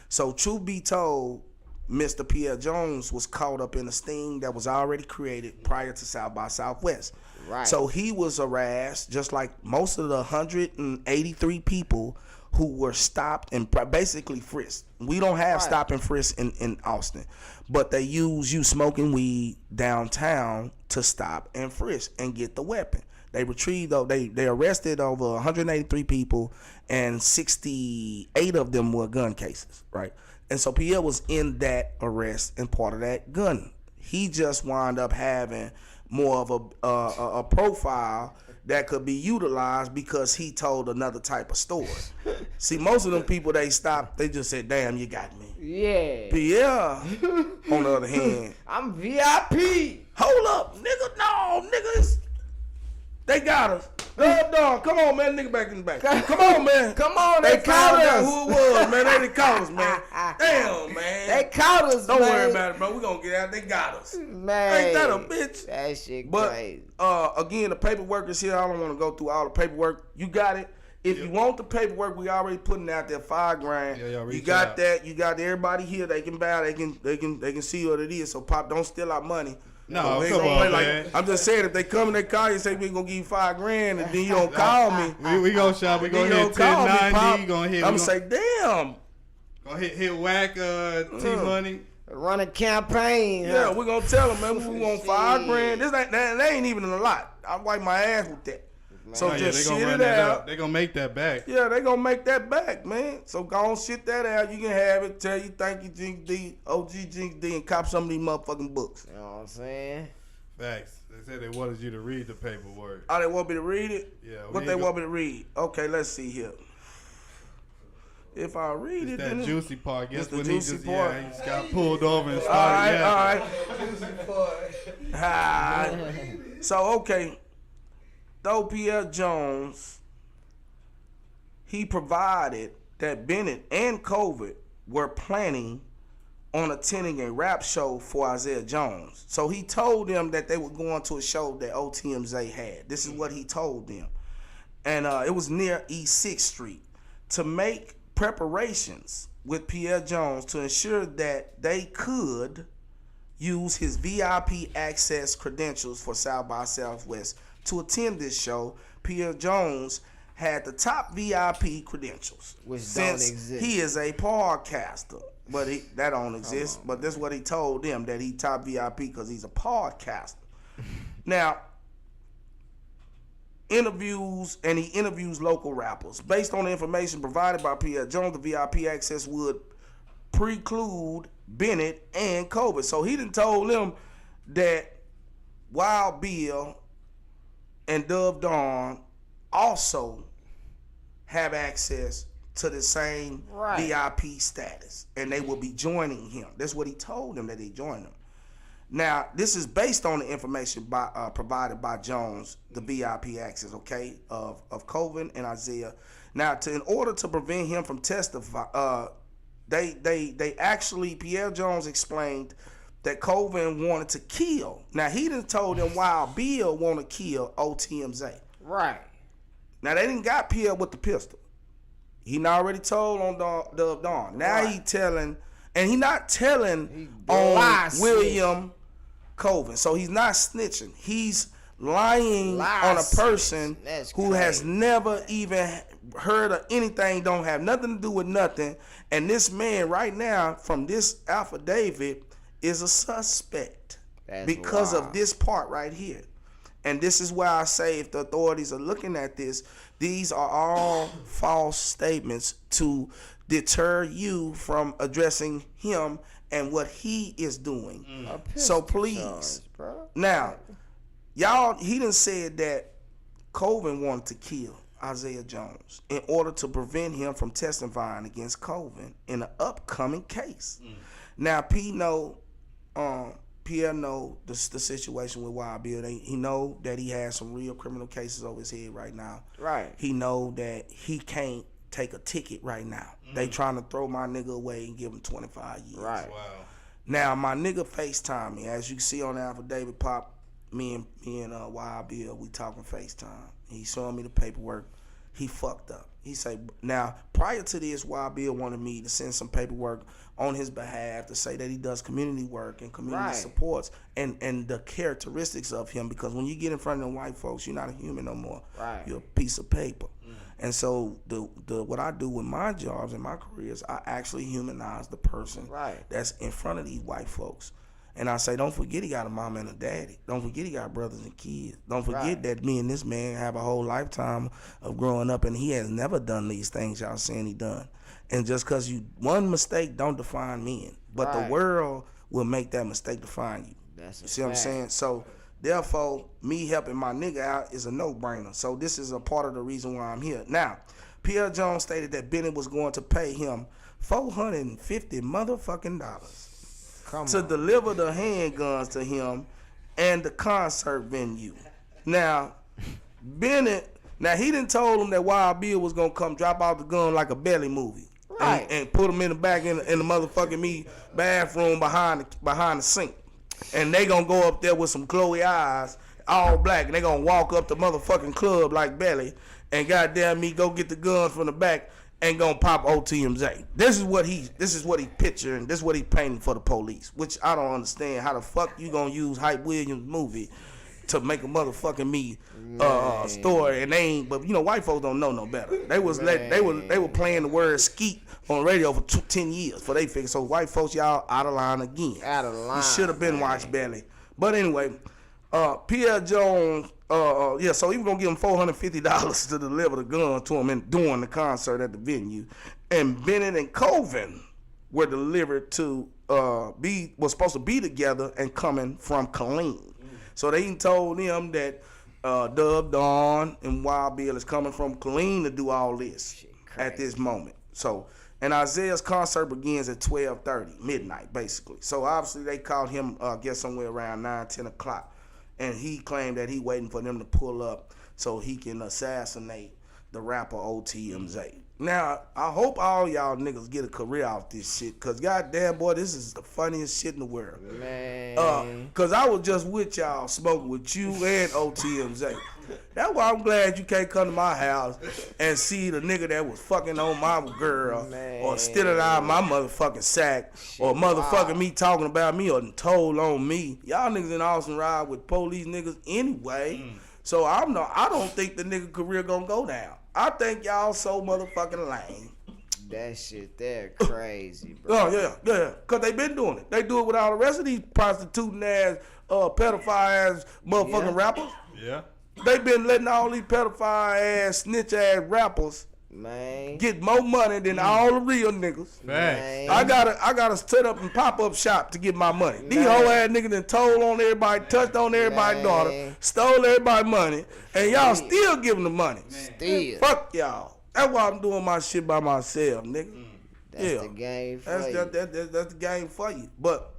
So truth be told, Mr. Pierre Jones was caught up in a sting that was already created prior to South by Southwest. Right. So he was harassed, just like most of the 183 people who were stopped and basically frisked. We don't have stop and frisk in Austin, but they use you smoking weed downtown to stop and frisk and get the weapon. They retrieved, they arrested over 183 people, and 68 of them were gun cases, right? And so Pierre was in that arrest and part of that gun. He just wound up having more of a profile that could be utilized because he told another type of story. See, most of them people they stopped, they just said, "Damn, you got me." Yeah. Pierre, on the other hand, I'm VIP. hold up, nigga, no, niggas, they got us. Dog, come on, man, nigga back in the back. Come on, man. Come on, They they caught found out us. who it was, man. They caught us, man. Damn, man. They caught us, Don't man. worry about it, bro. We gonna get out. They got us. Man. Ain't that a bitch? That shit But crazy. again, the paperwork is here. I don't want to go through all the paperwork. You got it. If you want the paperwork, we already putting out there $5 grand. Yeah, you got that. You got everybody here. They can buy. They can see what it is. So Pop, don't steal our money. No, We ain't come gonna on, play man. I'm just saying, if they come and they call you and say we gonna give you $5 grand, and then you don't call me, We gonna shop. We then gonna you hit don't call me, 1090. Pop. Gonna hit. I'm gonna say, damn. Gonna hit Wack T Money. Run a campaign. Yeah, huh? we're gonna tell them, man, we want $5 grand. That ain't even a lot. I wipe my ass with that. So Oh, yeah, just they gonna shit run it that out. up. They gonna make that back. Yeah, they gonna make that back, man. So go on, shit that out. You can have it. Tell you thank you, Jinx D, OG Jinx D, and cop some of these motherfucking books. You know what I'm saying? Facts. They said they wanted you to read the paperwork. Oh, they want me to read it? Yeah. What they want me to read? Okay, let's see here. If I read It's it, that then juicy part. Guess the when juicy he part. just got pulled over and all started. right, Yeah. all right. Ah. So, okay. Though Pierre Jones, he provided that Bennett and COVID were planning on attending a rap show for Isaiah Jones. So he told them that they were going to a show that OTMZ had. This is what he told them. And it was near East 6th Street. To make preparations with Pierre Jones to ensure that they could use his VIP access credentials for South by Southwest to attend this show, Pierre Jones had the top VIP credentials. Which since don't exist. he is a podcaster. But that don't exist. But this is what he told them, that he top VIP because he's a podcaster. Now, he interviews local rappers. Based on the information provided by Pierre Jones, the VIP access would preclude Bennett and COVID. So he done told them that Wild Bill and Dove Dawn also have access to the same VIP status, and they will be joining him. That's what he told them, that they joined him. Now, this is based on the information provided by Jones, the VIP access, okay, of Coven and Isaiah. Now, in order to prevent him from testifying, they actually, Pierre Jones explained that Coven wanted to kill. Now, he done told them Wild Bill want to kill OTMZ. Right. Now, they didn't got Pierre with the pistol. He already told on Dove Dawn. Now he telling, and he not telling on lies. William Coven. So he's not snitching. He's lying on a person That's who has crazy. never even heard of anything, don't have nothing to do with nothing. And this man right now, from this affidavit, is a suspect That's because of wild. this part right here. And this is why I say, if the authorities are looking at this, these are all false statements to deter you from addressing him and what he is doing. So please, charge, bro. now, y'all, he done said that Colvin wanted to kill Isaiah Jones in order to prevent him from testifying against Colvin in an upcoming case. Now, Pierre know the situation with Wild Bill. He know that he has some real criminal cases over his head right now. Right. He know that he can't take a ticket right now. They trying to throw my nigga away and give him 25 years. Right. Wow. Now, my nigga FaceTime me. As you can see on the affidavit, Pop, me and Wild Bill, we talking FaceTime. He showing me the paperwork. He fucked up. He say, now, prior to this, Wild Bill wanted me to send some paperwork on his behalf to say that he does community work and community Right. supports and the characteristics of him, because when you get in front of them white folks, you're not a human no more. Right. You're a piece of paper. And so the what I do with my jobs and my careers, I actually humanize the person Right. that's in front of these white folks. And I say, don't forget he got a mama and a daddy. Don't forget he got brothers and kids. Don't forget Right. that me and this man have a whole lifetime of growing up, and he has never done these things y'all saying he done. And just because you one mistake don't define men, but Right. the world will make that mistake define you. That's a You see what I'm fact. saying? So therefore, me helping my nigga out is a no-brainer. So this is a part of the reason why I'm here. Now, Pierre Jones stated that Bennett was going to pay him $450 motherfucking dollars Come to on. deliver the handguns to him and the concert venue. Now, Bennett, he done told him that Wild Bill was gonna come drop out the gun like a Belly movie. Right. And put him in the back in the motherfucking bathroom behind the sink. And they gonna go up there with some glowy eyes, all black, and they gonna walk up the motherfucking club like Belly, and goddamn me go get the guns from the back and gonna pop OTMZ. This is what he picturing. This is what he painting for the police, which I don't understand. How the fuck you gonna use Hype Williams' movie to make a motherfucking story, and they ain't, but you know, white folks don't know no better. They were playing the word skeet on the radio for 10 years for they figure. So white folks, y'all out of line again. Out of line, You should have been watched Belly. But anyway, Pierre Jones, so he was gonna give him $450 to deliver the gun to him during the concert at the venue, and Bennett and Colvin were delivered to was supposed to be together and coming from Killeen. So they told him that Dub Dawn and Wild Bill is coming from Killeen to do all this at this moment. So, and Isaiah's concert begins at 12:30, midnight, basically. So obviously they called him, I guess somewhere around 9, 10 o'clock. And he claimed that he waiting for them to pull up so he can assassinate the rapper OTMZ. Now, I hope all y'all niggas get a career off this shit, because goddamn, boy, this is the funniest shit in the world. Man. Because I was just with y'all, smoking with you and OTMZ. That's why I'm glad you can't come to my house and see the nigga that was fucking on my girl, Man. or stealing out of my motherfucking sack, or motherfucking me talking about me or told on me. Y'all niggas in Austin ride with police niggas anyway. So I don't think the nigga career gonna go down. I think y'all so motherfucking lame. That shit there crazy, bro. Oh yeah. Cause they been doing it. They do it with all the rest of these prostituting ass, pedophile ass motherfucking rappers. Yeah. They been letting all these pedophile ass, snitch ass rappers Man. get more money than all the real niggas. Facts. Man. I gotta set up and pop up shop to get my money. These Man. whole ass niggas done told on everybody, touched on everybody's Man. daughter, stole everybody's money, and y'all still giving them money. Still. Fuck y'all. That's why I'm doing my shit by myself, nigga. That's the game for you. That's the game for you. But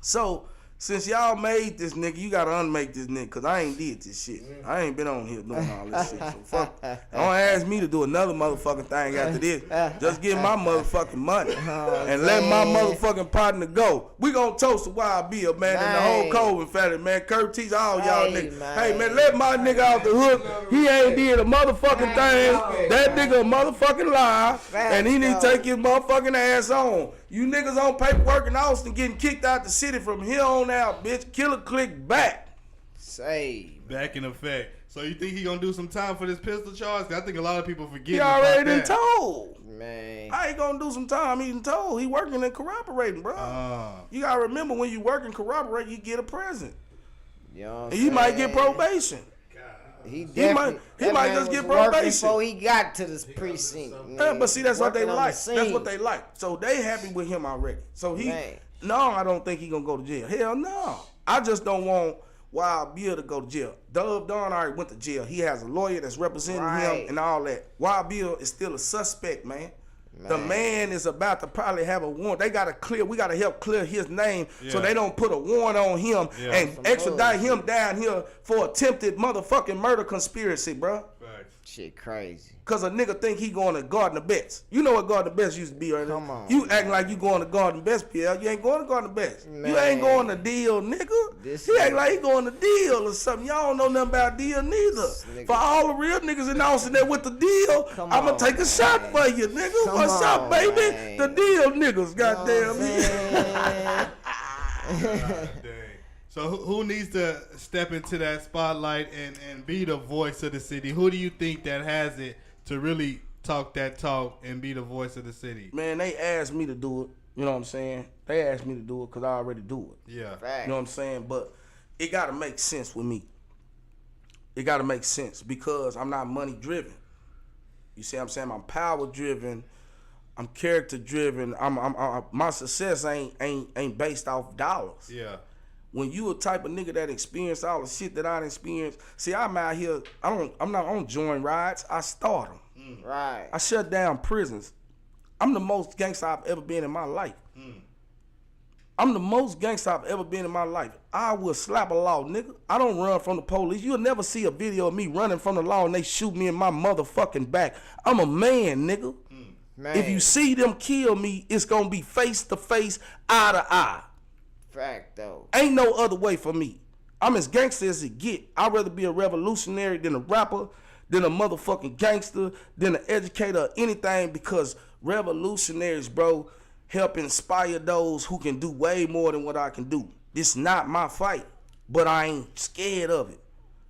so since y'all made this nigga, you gotta unmake this nigga, cause I ain't did this shit. I ain't been on here doing all this shit. So fuck. Don't ask me to do another motherfucking thing after this. Just get my motherfucking money and let my motherfucking partner go. We gonna toast the Wild Bill, man, and the whole COVID family, man. Curtis, all y'all Hey, niggas. man. Hey man, let my nigga out the hook. He ain't did a motherfucking thing. That nigga a motherfucking lie, and he need to take his motherfucking ass on. You niggas on paperwork in Austin getting kicked out the city from here on out, bitch. Killer click back. Say, Back in effect. So you think he gonna do some time for this pistol charge? I think a lot of people forget. He already been that. told. Man. I ain't gonna do some time. He done told. He working and corroborating, bro. You gotta remember when you work and corroborate, you get a present. You know what I'm And he might get saying? probation. He might just get working probation. before he got to this precinct. But see, that's what they Working on the like. That's scene. what they like. So they happy with him already. So he, Man. no, I don't think he gonna go to jail. Hell no. I just don't want Wild Bill to go to jail. Dove Don already went to jail. He has a lawyer that's representing Right. him and all that. Wild Bill is still a suspect, man. The man is about to probably have a warrant. They gotta clear. We gotta help clear his name so they don't put a warrant on him and extradite him down here for attempted motherfucking murder conspiracy, bro. Shit crazy. Cause a nigga think he going to Garden of Best. You know what Garden of Best used to be, right? Come on, you acting like you going to Garden of Best, Pierre. You ain't going to Garden of Best. Man. You ain't going to Deal, nigga. He act like he going to Deal or something. Y'all don't know nothing about Deal neither. For all the real niggas in Austin that with the Deal, I'ma take a shot for you, nigga. What's up, baby? Man. The Deal niggas, goddamn. So who needs to step into that spotlight and be the voice of the city? Who do you think that has it to really talk that talk and be the voice of the city? Man, they asked me to do it. You know what I'm saying? They asked me to do it because I already do it. Yeah. You know what I'm saying? But it got to make sense with me. It got to make sense because I'm not money driven. You see what I'm saying? I'm power driven. I'm character driven. My success ain't based off dollars. Yeah. When you a type of nigga that experienced all the shit that I experienced, see, I'm out here. I don't join riots. I start them. Right. I shut down prisons. I'm the most gangster I've ever been in my life. I'm the most gangster I've ever been in my life. I will slap a law, nigga. I don't run from the police. You'll never see a video of me running from the law and they shoot me in my motherfucking back. I'm a man, nigga. Man. If you see them kill me, it's gonna be face to face, eye to eye. Fact though. Ain't no other way for me. I'm as gangster as it get. I'd rather be a revolutionary than a rapper, than a motherfucking gangster, than an educator or anything, because revolutionaries, bro, help inspire those who can do way more than what I can do. This not my fight, but I ain't scared of it.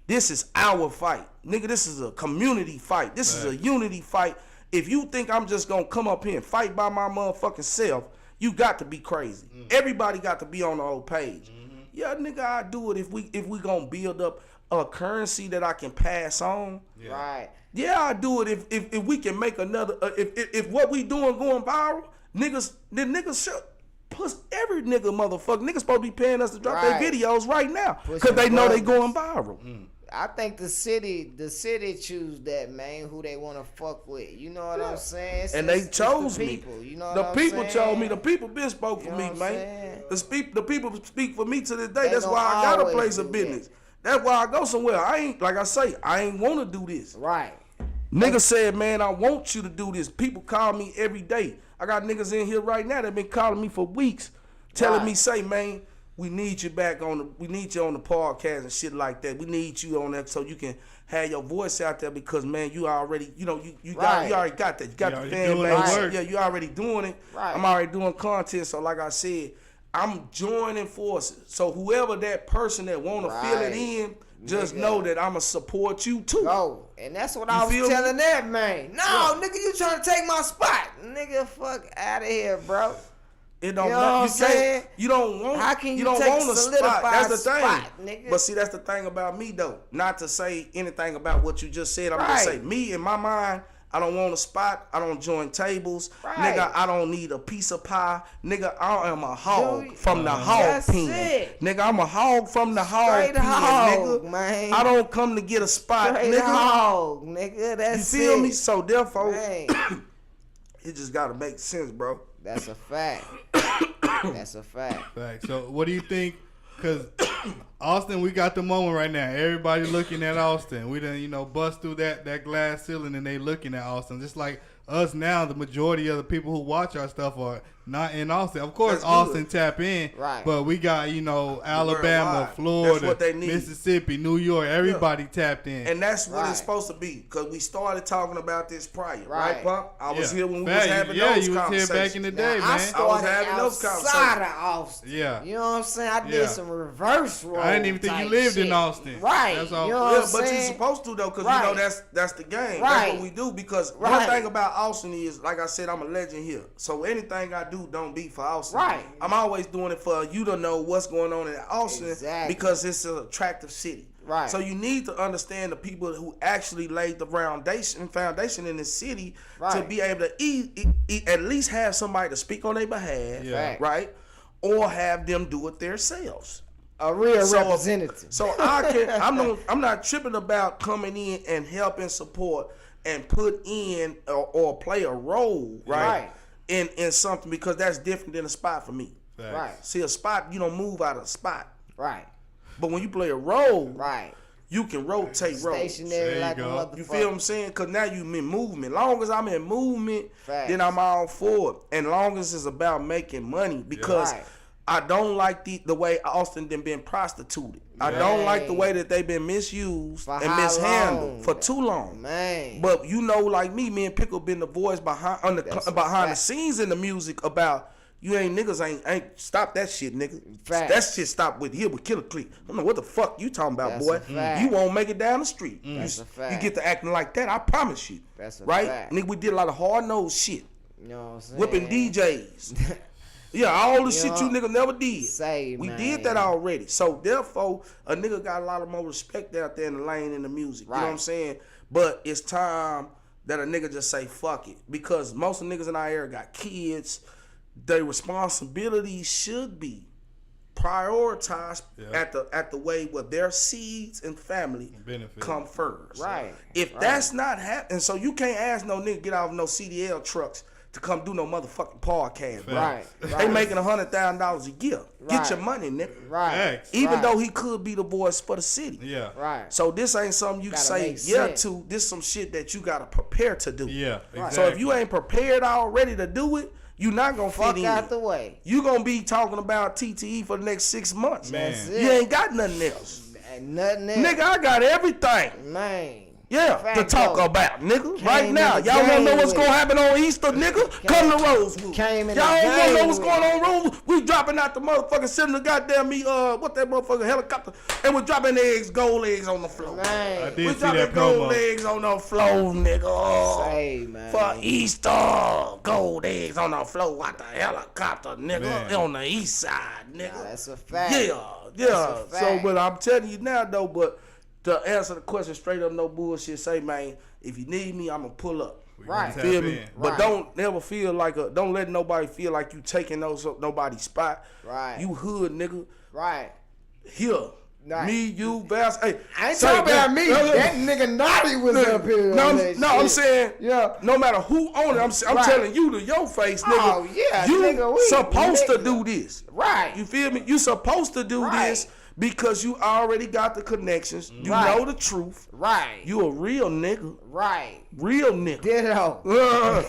This is our fight. Nigga, this is a community fight. This is a unity fight. If you think I'm just gonna come up here and fight by my motherfucking self, you got to be crazy. Everybody got to be on the old page. Yeah, nigga, I do it if we gonna build up a currency that I can pass on. Yeah. Right. Yeah, I do it if we can make another. If what we doing going viral, niggas should push every nigga motherfucker. Niggas supposed to be paying us to drop their videos right now because they know they going viral. I think the city choose that, man, who they want to fuck with. You know what I'm saying? And they chose the me. people. You know the what people I'm chose saying? me. The people been spoke for You know me, what I'm man. saying? The people speak for me to this day. They That's gonna why I got a always place do of business. That's why I go somewhere. I ain't, like I say, I ain't want to do this. Right. Nigga said, man, I want you to do this. People call me every day. I got niggas in here right now that been calling me for weeks, telling me, say, man, we need you back we need you on the podcast and shit like that. We need you on that so you can have your voice out there because, man, you already, you already got that. You got the fan base. Yeah, you already doing it. Right. I'm already doing content. So like I said, I'm joining forces. So whoever that person that want to fill it in, just know that I'ma support you too. Go. And that's what I was telling that man. No, nigga, you trying to take my spot. Nigga, fuck out of here, bro. It don't. You know what I'm saying? You don't want. How can you don't take want a spot? That's the thing. spot, nigga? But see, that's the thing about me though. Not to say anything about what you just said. I'm gonna say me in my mind. I don't want a spot. I don't join tables. Nigga, I don't need a piece of pie. Nigga, I am a hog from the hog pen. Nigga, I'm a hog from the hog pen, nigga. Man. I don't come to get a spot, Straight nigga. hog, nigga. That's you feel me? So therefore, man. it just gotta make sense, bro. That's a fact. That's a fact. Fact. So what do you think? Because Austin, we got the moment right now. Everybody looking at Austin. We done, bust through that glass ceiling and they looking at Austin. Just like us now, the majority of the people who watch our stuff are not in Austin. Of course, That's good. Austin tap in, Right. but we got, you know, Alabama, Worldwide. Florida, That's what they need. Mississippi, New York. Everybody tapped in. And that's what Right. it's supposed to be, because we started talking about this prior, Right. right, Punk? I was Yeah. here when we Fact, was having yeah, those you was conversations. here back in the Now, day, I man. started I was having those outside of Austin. Yeah. You know what I'm saying? I did Yeah. some reverse roll. I didn't even think you type lived shit. in Austin. Right. That's all. You know Yeah, what I'm but you're saying? supposed to though, because Right. you know that's the game. Right. That's what we do. Because one Right. thing about Austin is, like I said, I'm a legend here. So anything I do don't be for Austin. Right. I'm always doing it for you to know what's going on in Austin, Exactly. because it's an attractive city. Right. So you need to understand the people who actually laid the foundation in the city to Right. be able to at least have somebody to speak on their behalf, Yeah. right? Or have them do it themselves. A real So- representative. So I'm not tripping about coming in and helping support and put in or play a role, right? Right. In something, because that's different than a spot for me. Facts. Right. See, a spot, you don't move out of a spot. Right. But when you play a role, Right. you can rotate roles. Stationary There you like a go. motherfucker. You feel what I'm saying? Because now you in movement. Long as I'm in movement, Facts. then I'm all for it. And long as it's about making money, because Right. I don't like the way Austin been prostituted. I don't like the way that they've been misused For and how mishandled long? for too long. Man. But you know, like me and Pickle been the voice behind That's a behind the fact. scenes in the music about you ain't niggas ain't stop that shit, nigga. Facts. That shit stop with Killer Clique. I don't know what the fuck you talking about, That's boy. a fact. You won't make it down the street. That's a fact. You get to acting like that, I promise you. That's a right? fact. Nigga, we did a lot of hard nosed shit. You know what I'm saying? Whipping DJs. Yeah, all the shit you know, nigga never did. say, We man. did that already. So therefore, a nigga got a lot of more respect out there in the lane in the music. You know what I'm Right. saying? But it's time that a nigga just say fuck it. Because most of the niggas in our area got kids. Their responsibility should be prioritized Yeah. at the way where their seeds and family Benefit. come first. Right. If Right. that's not happening, so you can't ask no nigga get out of no CDL trucks to come do no motherfucking podcast, bro. Right. They Right. making $100,000 a year. Get Right. your money, nigga. Right. Facts. Even Right. though he could be the voice for the city. Yeah. Right. So this ain't something you Gotta say make yeah sense. to. This some shit that you gotta prepare to do. Yeah. Right. Exactly. So if you ain't prepared already to do it, you not gonna Fuck fit in. out the way. You gonna be talking about TTE for the next 6 months. Man. That's You it. ain't got nothing else. Ain't nothing else. Nigga, I got everything. Man. Yeah, to Fact talk though. about, nigga. Came Right in now. the Y'all wanna know game what's with gonna it. happen on Easter, nigga? Come to Rosewood. Came in the Y'all wanna game know what's with going on, Rosewood? We dropping out the motherfucker, sending the goddamn what that motherfucker helicopter, and we're dropping eggs, gold eggs on the floor. I Man. did We see dropping that gold promo. eggs on the floor, nigga. Say, man. For Easter, gold eggs on the floor at the helicopter, nigga, Man. on the east side, nigga. Nah, that's a fact. Yeah. That's a So, fact. but I'm telling you now, though, but to answer the question straight up, no bullshit, say, man, if you need me, I'm going to pull up. We Right. gonna Feel tap me? in. But Right. don't never feel like don't let nobody feel like you taking nobody's spot. Right. You hood, nigga. Right. Here. Right. Me, you, Vass. Hey, I ain't say, talking about man, me. no, no, That nigga Naughty was up here. No, on that I'm shit. saying, Yeah. no matter who own it, I'm Right. telling you to your face, nigga. Oh, yeah, you nigga, we supposed to nigga. do this. Right. You feel me? You supposed to do Right. this because you already got the connections. You Right. know the truth. Right. You a real nigga. Right. Real nigga. Ditto. Yeah.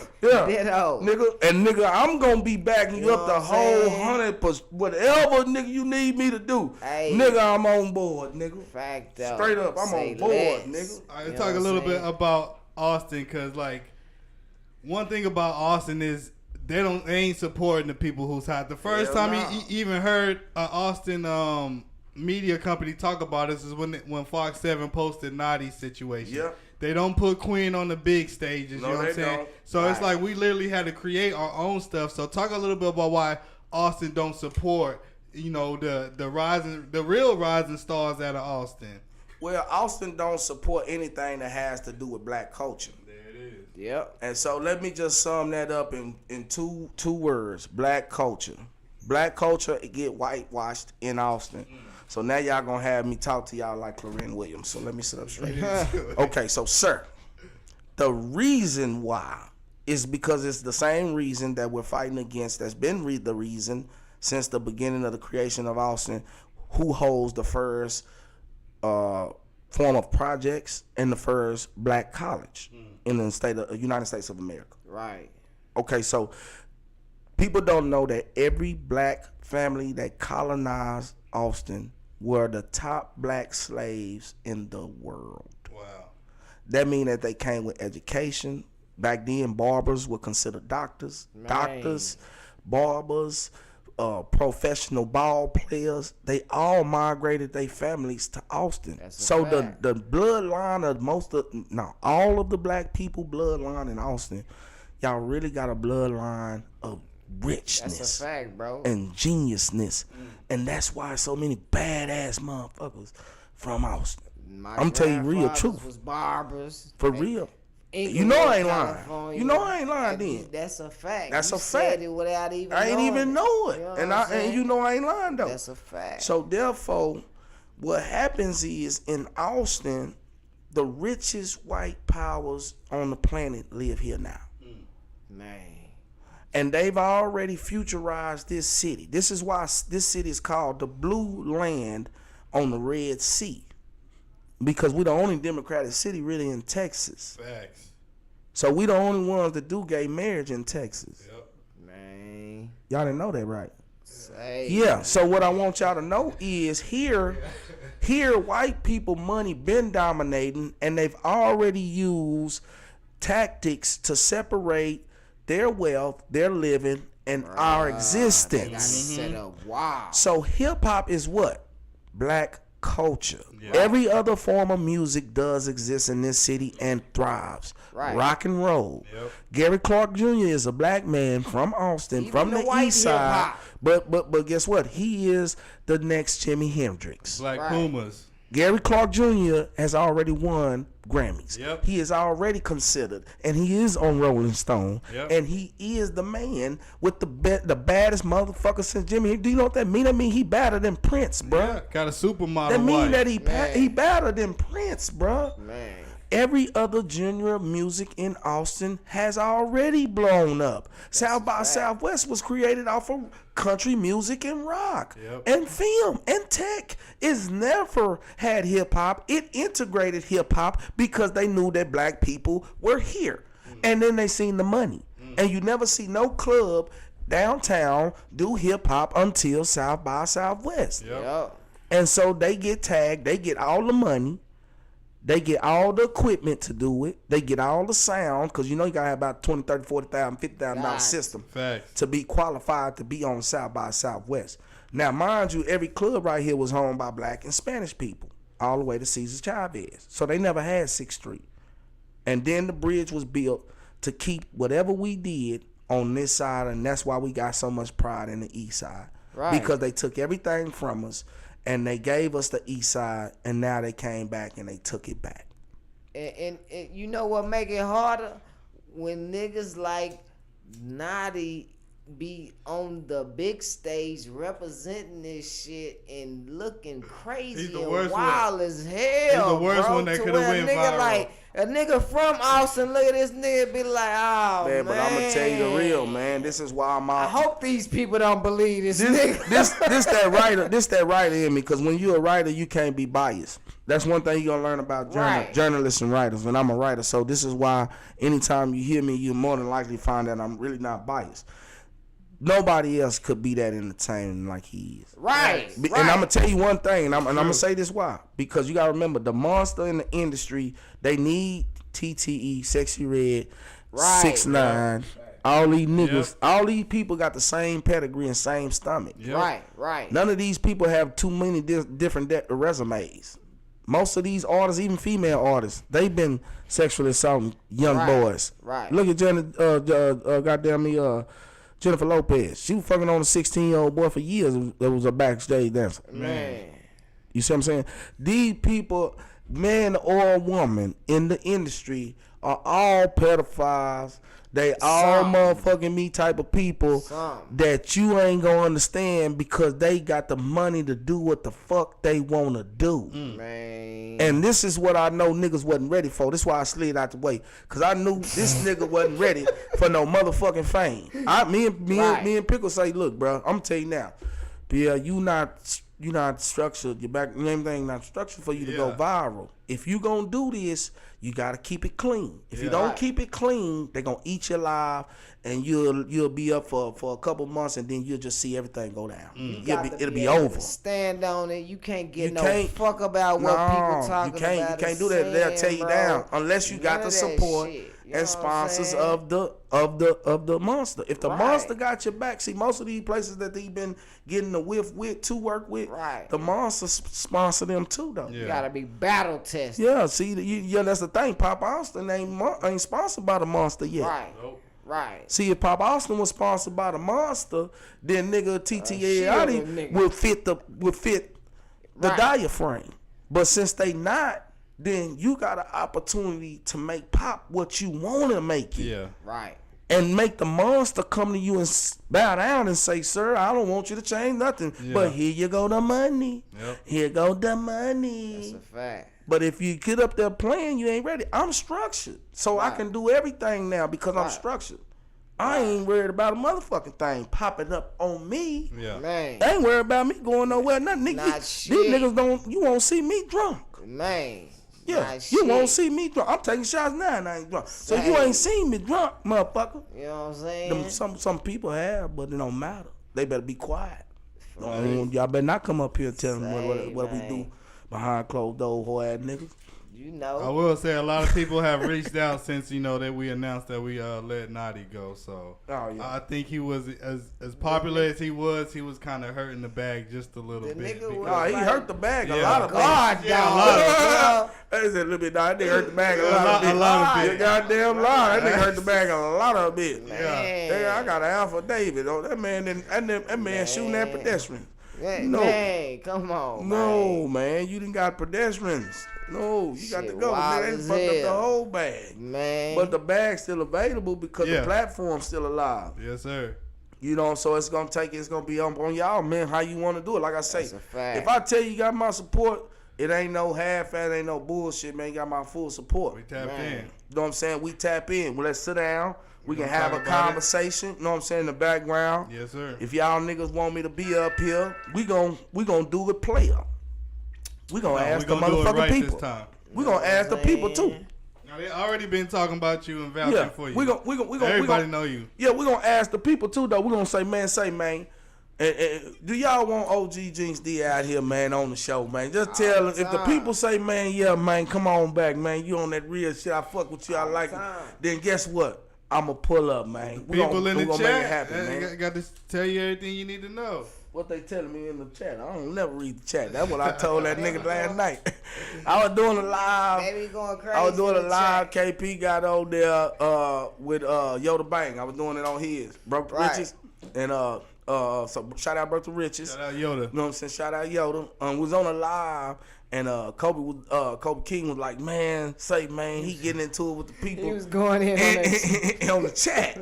Ditto. Nigga, and nigga, I'm gonna be backing you You up know the what I'm whole saying? 100%. Whatever nigga you need me to do, Hey. nigga, I'm on board, nigga. Fact though. Straight up, I'm Say on board, less. nigga. I You know talk what a I'm little bit saying? about Austin, cause like one thing about Austin is they ain't supporting the people who's hot. The first Hell time nah. he even heard Austin media company talk about this is when Fox 7 posted Naughty's situation. Yep. They don't put Queen on the big stages. No, you know what they I'm saying? don't. So it's Right. like we literally had to create our own stuff. So talk a little bit about why Austin don't support, you know, the real rising stars out of Austin. Well, Austin don't support anything that has to do with black culture. There it is. Yep. And so let me just sum that up in two words: black culture. Black culture get whitewashed in Austin. So now y'all gonna have me talk to y'all like Clarence Williams. So let me sit up straight. Okay, so sir, the reason why is because it's the same reason that we're fighting against. That's been the reason since the beginning of the creation of Austin. Who holds the first form of projects and the first black college in the United States of America? Right. Okay, so People don't know that every black family that colonized Austin were the top black slaves in the world. Wow. That means that they came with education. Back then, barbers were considered doctors. Man. Doctors, barbers, professional ball players. They all migrated their families to Austin. That's a So fact. the bloodline of all of the black people bloodline in Austin, y'all really got a bloodline of richness. That's a fact, bro. And geniusness. And that's why so many badass motherfuckers from Austin. My I'm telling you real grandfathers truth. Was barbers. For Man, real. Inglewood, You know I ain't lying. California. You know I ain't lying then. That's a fact. That's You a said fact. it without even I ain't knowing even know it. You know and what I'm saying? you know I ain't lying though. That's a fact. So therefore, what happens is in Austin, the richest white powers on the planet live here now. Man. And they've already futurized this city. This is why this city is called the Blue Land on the Red Sea. Because we're the only democratic city really in Texas. Facts. So we the only ones that do gay marriage in Texas. Yep. Man. Y'all didn't know that, right? Say. Yeah. So what I want y'all to know is here white people money been dominating, and they've already used tactics to separate their wealth, their living, and our They got it existence. set up. Wow. So hip hop is what? Black culture. Yeah. Every other form of music does exist in this city and thrives. Right. Rock and roll. Yep. Gary Clark Jr. is a black man from Austin, Even from the the white east side. hip-hop. But guess what? He is the next Jimi Hendrix. Black Right. Pumas. Gary Clark Jr. has already won Grammys. Yep. He is already considered, and he is on Rolling Stone, Yep. and he is the man with the baddest motherfucker since Jimmy. Do you know what that mean? That mean he better than Prince, bruh. Yeah, got a supermodel That mean wife. that Man. he better than Prince, bruh. Man. Every other genre of music in Austin has already blown up. South by Southwest was created off of country music and rock Yep. and film and tech. It's never had hip hop. It integrated hip hop because they knew that black people were here. And then they seen the money. And you never see no club downtown do hip hop until South by Southwest. Yep. Yo. And so they get tagged, they get all the money, they get all the equipment to do it, they get all the sound, because you know you gotta have about 20, 30, 40,000, $50,000 Right. system Facts. to be qualified to be on South by Southwest. Now, mind you, every club right here was owned by black and Spanish people, all the way to Cesar Chavez. So they never had 6th Street. And then the bridge was built to keep whatever we did on this side, and that's why we got so much pride in the east side. Right. Because they took everything from us, and they gave us the east side, and now they came back and they took it back. And you know what make it harder? When niggas like Naughty be on the big stage representing this shit and looking crazy He's the and worst wild as hell. He's the worst bro, one that to coulda where went a nigga viral. like a nigga from Austin look at this nigga be like, oh man. Man, but I'm gonna tell you the real, man. This is why I'm I out. hope these people don't believe this nigga. This that writer in me, because when you're a writer, you can't be biased. That's one thing you're gonna learn about Right. journalists and writers, and I'm a writer, so this is why anytime you hear me, you more than likely find that I'm really not biased. Nobody else could be that entertaining like he is. Right. And I'm gonna tell you one thing, and I'm gonna say this why, because you gotta remember the monster in the industry. They need TTE, Sexy Red, Right. 6ix9ine. All these niggas, all these people got the same pedigree and same stomach. Yep. Right. None of these people have too many different resumes. Most of these artists, even female artists, they've been sexually assaulting young Right. boys. Right. Look at Jennifer Lopez. She was fucking on a 16-year-old boy for years. That was a backstage dancer. Man. You see what I'm saying? These people, man or woman in the industry, are all pedophiles. They all Some. motherfucking me type of people Some. that you ain't gonna understand because they got the money to do what the fuck they wanna do. Man. And this is what I know niggas wasn't ready for. This is why I slid out the way. Cause I knew this nigga wasn't ready for no motherfucking fame. Me and Pickle say, look, bro, I'm gonna tell you now. Yeah, you not you're not structured. Your back everything not structured for you to go viral. If you gonna do this, you gotta keep it clean. If you don't keep it clean, they gonna eat you alive, and you'll be up for a couple months, and then you'll just see everything go down. It'll be over. Stand on it. You can't get no fuck about what people talking about. You can't do that. They'll tear you down unless you got the support and sponsors of the monster. If the monster got your back, see most of these places that they been getting the whiff with to work with, the monster sponsor them too though. You gotta be battle tested. Yeah, see, that's the thing. Pop Austin ain't sponsored by the monster yet. Right. See, if Pop Austin was sponsored by the monster, then nigga TTA would fit the diaphragm. But since they not, then you got an opportunity to make Pop what you want to make it. Yeah. Right. And make the monster come to you and bow down and say, sir, I don't want you to change nothing. Yeah. But here you go the money. Yep. Here go the money. That's a fact. But if you get up there playing, you ain't ready. I'm structured. So I can do everything now because I'm structured. I ain't worried about a motherfucking thing popping up on me. Yeah. Man. They ain't worried about me going nowhere. Nothing. These niggas you won't see me drunk. Man. Yeah, you won't see me drunk. I'm taking shots now and I ain't drunk. So you ain't seen me drunk, motherfucker. You know what I'm saying? Some people have, but it don't matter. They better be quiet. Y'all better not come up here and tell me what we do behind closed doors, whole ass niggas. You know. I will say a lot of people have reached out since that we announced that we let Naughty go. So I think he was as popular as he was kind of hurting the bag just a little bit. He hurt the bag a lot of God, dog. That is a little bit. That nigga hurt the bag a lot of bit. Goddamn lie. That nigga hurt the bag a lot of bit. Yeah. I got an Alpha David. Oh, that man shooting at pedestrians. Man, come on. No, man, you done got pedestrians. No, you got to go. Man, they fucked up the whole bag. Man. But the bag's still available because the platform's still alive. Yes, sir. You know, so it's gonna be on y'all, man, how you wanna do it. Like I say, if I tell you got my support, it ain't no half-ass, ain't no bullshit, man. You got my full support. We tapped in. You know what I'm saying? We tap in. Well, let's sit down. We can have a conversation, you know what I'm saying, in the background. Yes, sir. If y'all niggas want me to be up here, we gon' do it player. We gonna ask the motherfucking people. We gonna ask the people too. Now they already been talking about you and vouching for you. We gonna everybody know you. Yeah, we gonna ask the people too though. We gonna say, man, do y'all want OG Jinx D out here, man, on the show, man? Just tell them if the people say, man, yeah, man, come on back, man. You on that real shit? I fuck with you. I like it. Then guess what? I'ma pull up, man. People in the chat, make it happen, man. Got to tell you everything you need to know. What they telling me in the chat? I don't never read the chat. That's what I told that nigga last night. I was doing a live. Baby going crazy. I was doing a live. KP got on there with Yoda Bang. I was doing it on his. Broke the Riches. And so shout out Broke the Riches. Shout out Yoda. You know what I'm saying? Shout out Yoda. Was on a live. And Kobe King was like, man, he getting into it with the people. He was going in on the chat.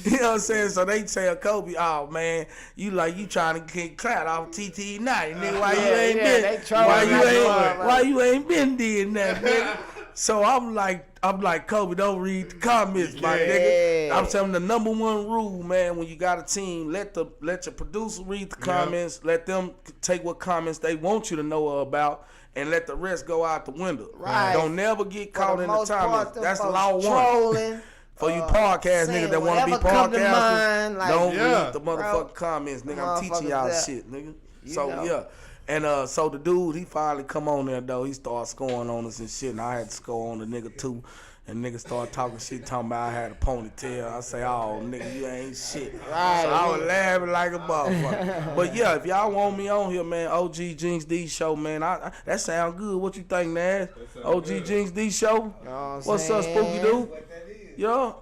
You know what I'm saying? So they tell Kobe, oh man, you trying to get clout off TT Naughty, nigga. Why you ain't been doing that, nigga? So I'm like, Kobe, don't read the comments, my nigga. I'm telling the number one rule, man, when you got a team, let your producer read the comments, let them take what comments they want you to know about, and let the rest go out the window. Right. Don't never get caught in the comments. That's law one. For you podcast niggas that want to be podcasters, don't read the motherfucking comments, nigga. I'm teaching y'all shit, nigga. And so the dude, he finally come on there, though. He started scoring on us and shit, and I had to score on the nigga, too. And nigga started talking shit, talking about I had a ponytail. I say, oh, nigga, you ain't shit. Right. So I was laughing like a motherfucker. But, yeah, if y'all want me on here, man, OG Jinx D show, man, that sound good. What you think, Nash? OG Jinx D show? What's up, Spooky dude? Yeah.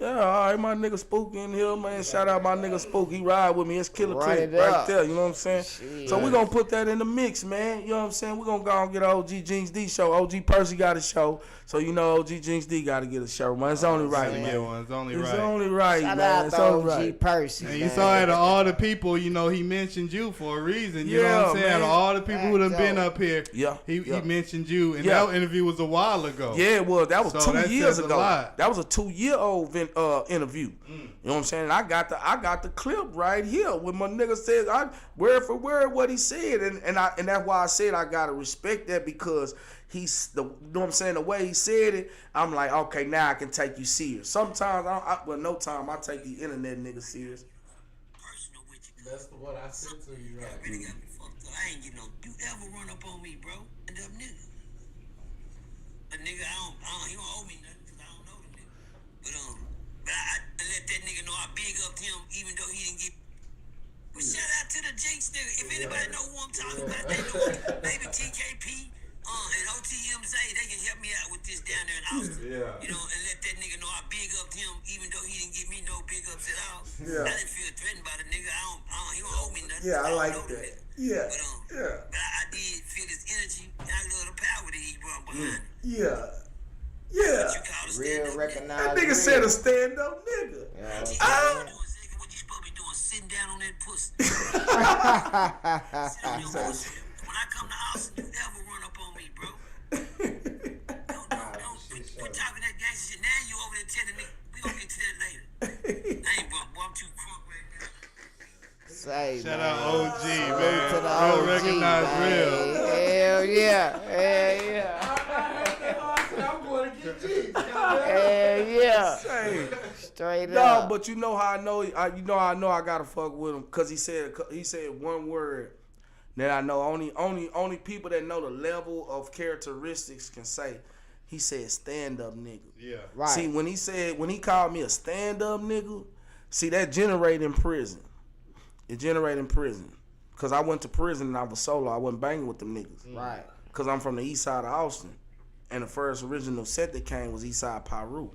Yeah, all right, my nigga Spooky in here, man. Shout out my nigga Spooky. He ride with me. It's Killer Clip right there, you know what I'm saying? Shit. So we gonna put that in the mix, man. You know what I'm saying? We're gonna go and get an OG Jinx D show. OG Percy got a show. So you know OG Jinx D got to get a show, man. It's only right, man. It's only right. It's only right, Shout man. It's only right. OG Percy, and you saw out of all the people, you know, he mentioned you for a reason. You know what I'm saying? Out of all the people who done been up here, he mentioned you. And that interview was a while ago. Yeah, it was. That was 2 years ago. That was a 2-year-old interview. You know what I'm saying? I got the clip right here when my nigga says word for word what he said, and that's why I said I gotta respect that because you know what I'm saying, the way he said it, I'm like, okay, now I can take you serious. Sometimes no time I take the internet niggas serious. That's what I said to you, right? Really got me fucked up. I ain't get no. You ever run up on me, bro? End up nigga. A nigga, he don't owe me nothing because I don't know the nigga. But I let that nigga know I big up to him even though he didn't get. But shout out to the Jinx nigga. If anybody know who I'm talking about, they know maybe TKP and OTMZ, they can help me out with this down there in Austin. Yeah. You know, and let that nigga know I big up to him even though he didn't give me no big ups at all. Yeah. I didn't feel threatened by the nigga. He don't owe me nothing. Yeah, I like don't know the that. nigga. Yeah. But I did feel his energy, and I love the power that he brought behind it. Yeah. What you call a Real stand-up recognized. That nigga said a stand-up nigga. Yeah. What you supposed to be doing? Sitting down on that pussy. Sitting on your pussy. When I come to Austin, you ever run up on me, bro? Don't. We're talking that gangster shit. Now you over there telling me. We gonna get to that later. I ain't, boy, I'm too crunk right now. Say, Shout man. out OG, Salute man. to the Real OG, recognized man. real. Hell yeah. Hell yeah. I'm going to get Jinx. Hell yeah. Hey. Straight No, up. but you know how I know. I know I gotta fuck with him because he said one word that I know only people that know the level of characteristics can say. He said stand up nigga. Yeah. Right. See, when he called me a stand up nigga, see that generated in prison. It generated in prison because I went to prison and I was solo. I wasn't banging with them niggas. Right. Because I'm from the east side of Austin, and the first original set that came was East Side Piru.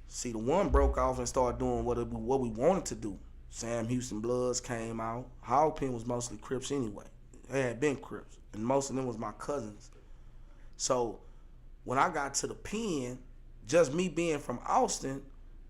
See, the one broke off and started doing what we wanted to do. Sam Houston Bloods came out. Hog Pen was mostly Crips anyway. They had been Crips, and most of them was my cousins. So when I got to the pen, just me being from Austin,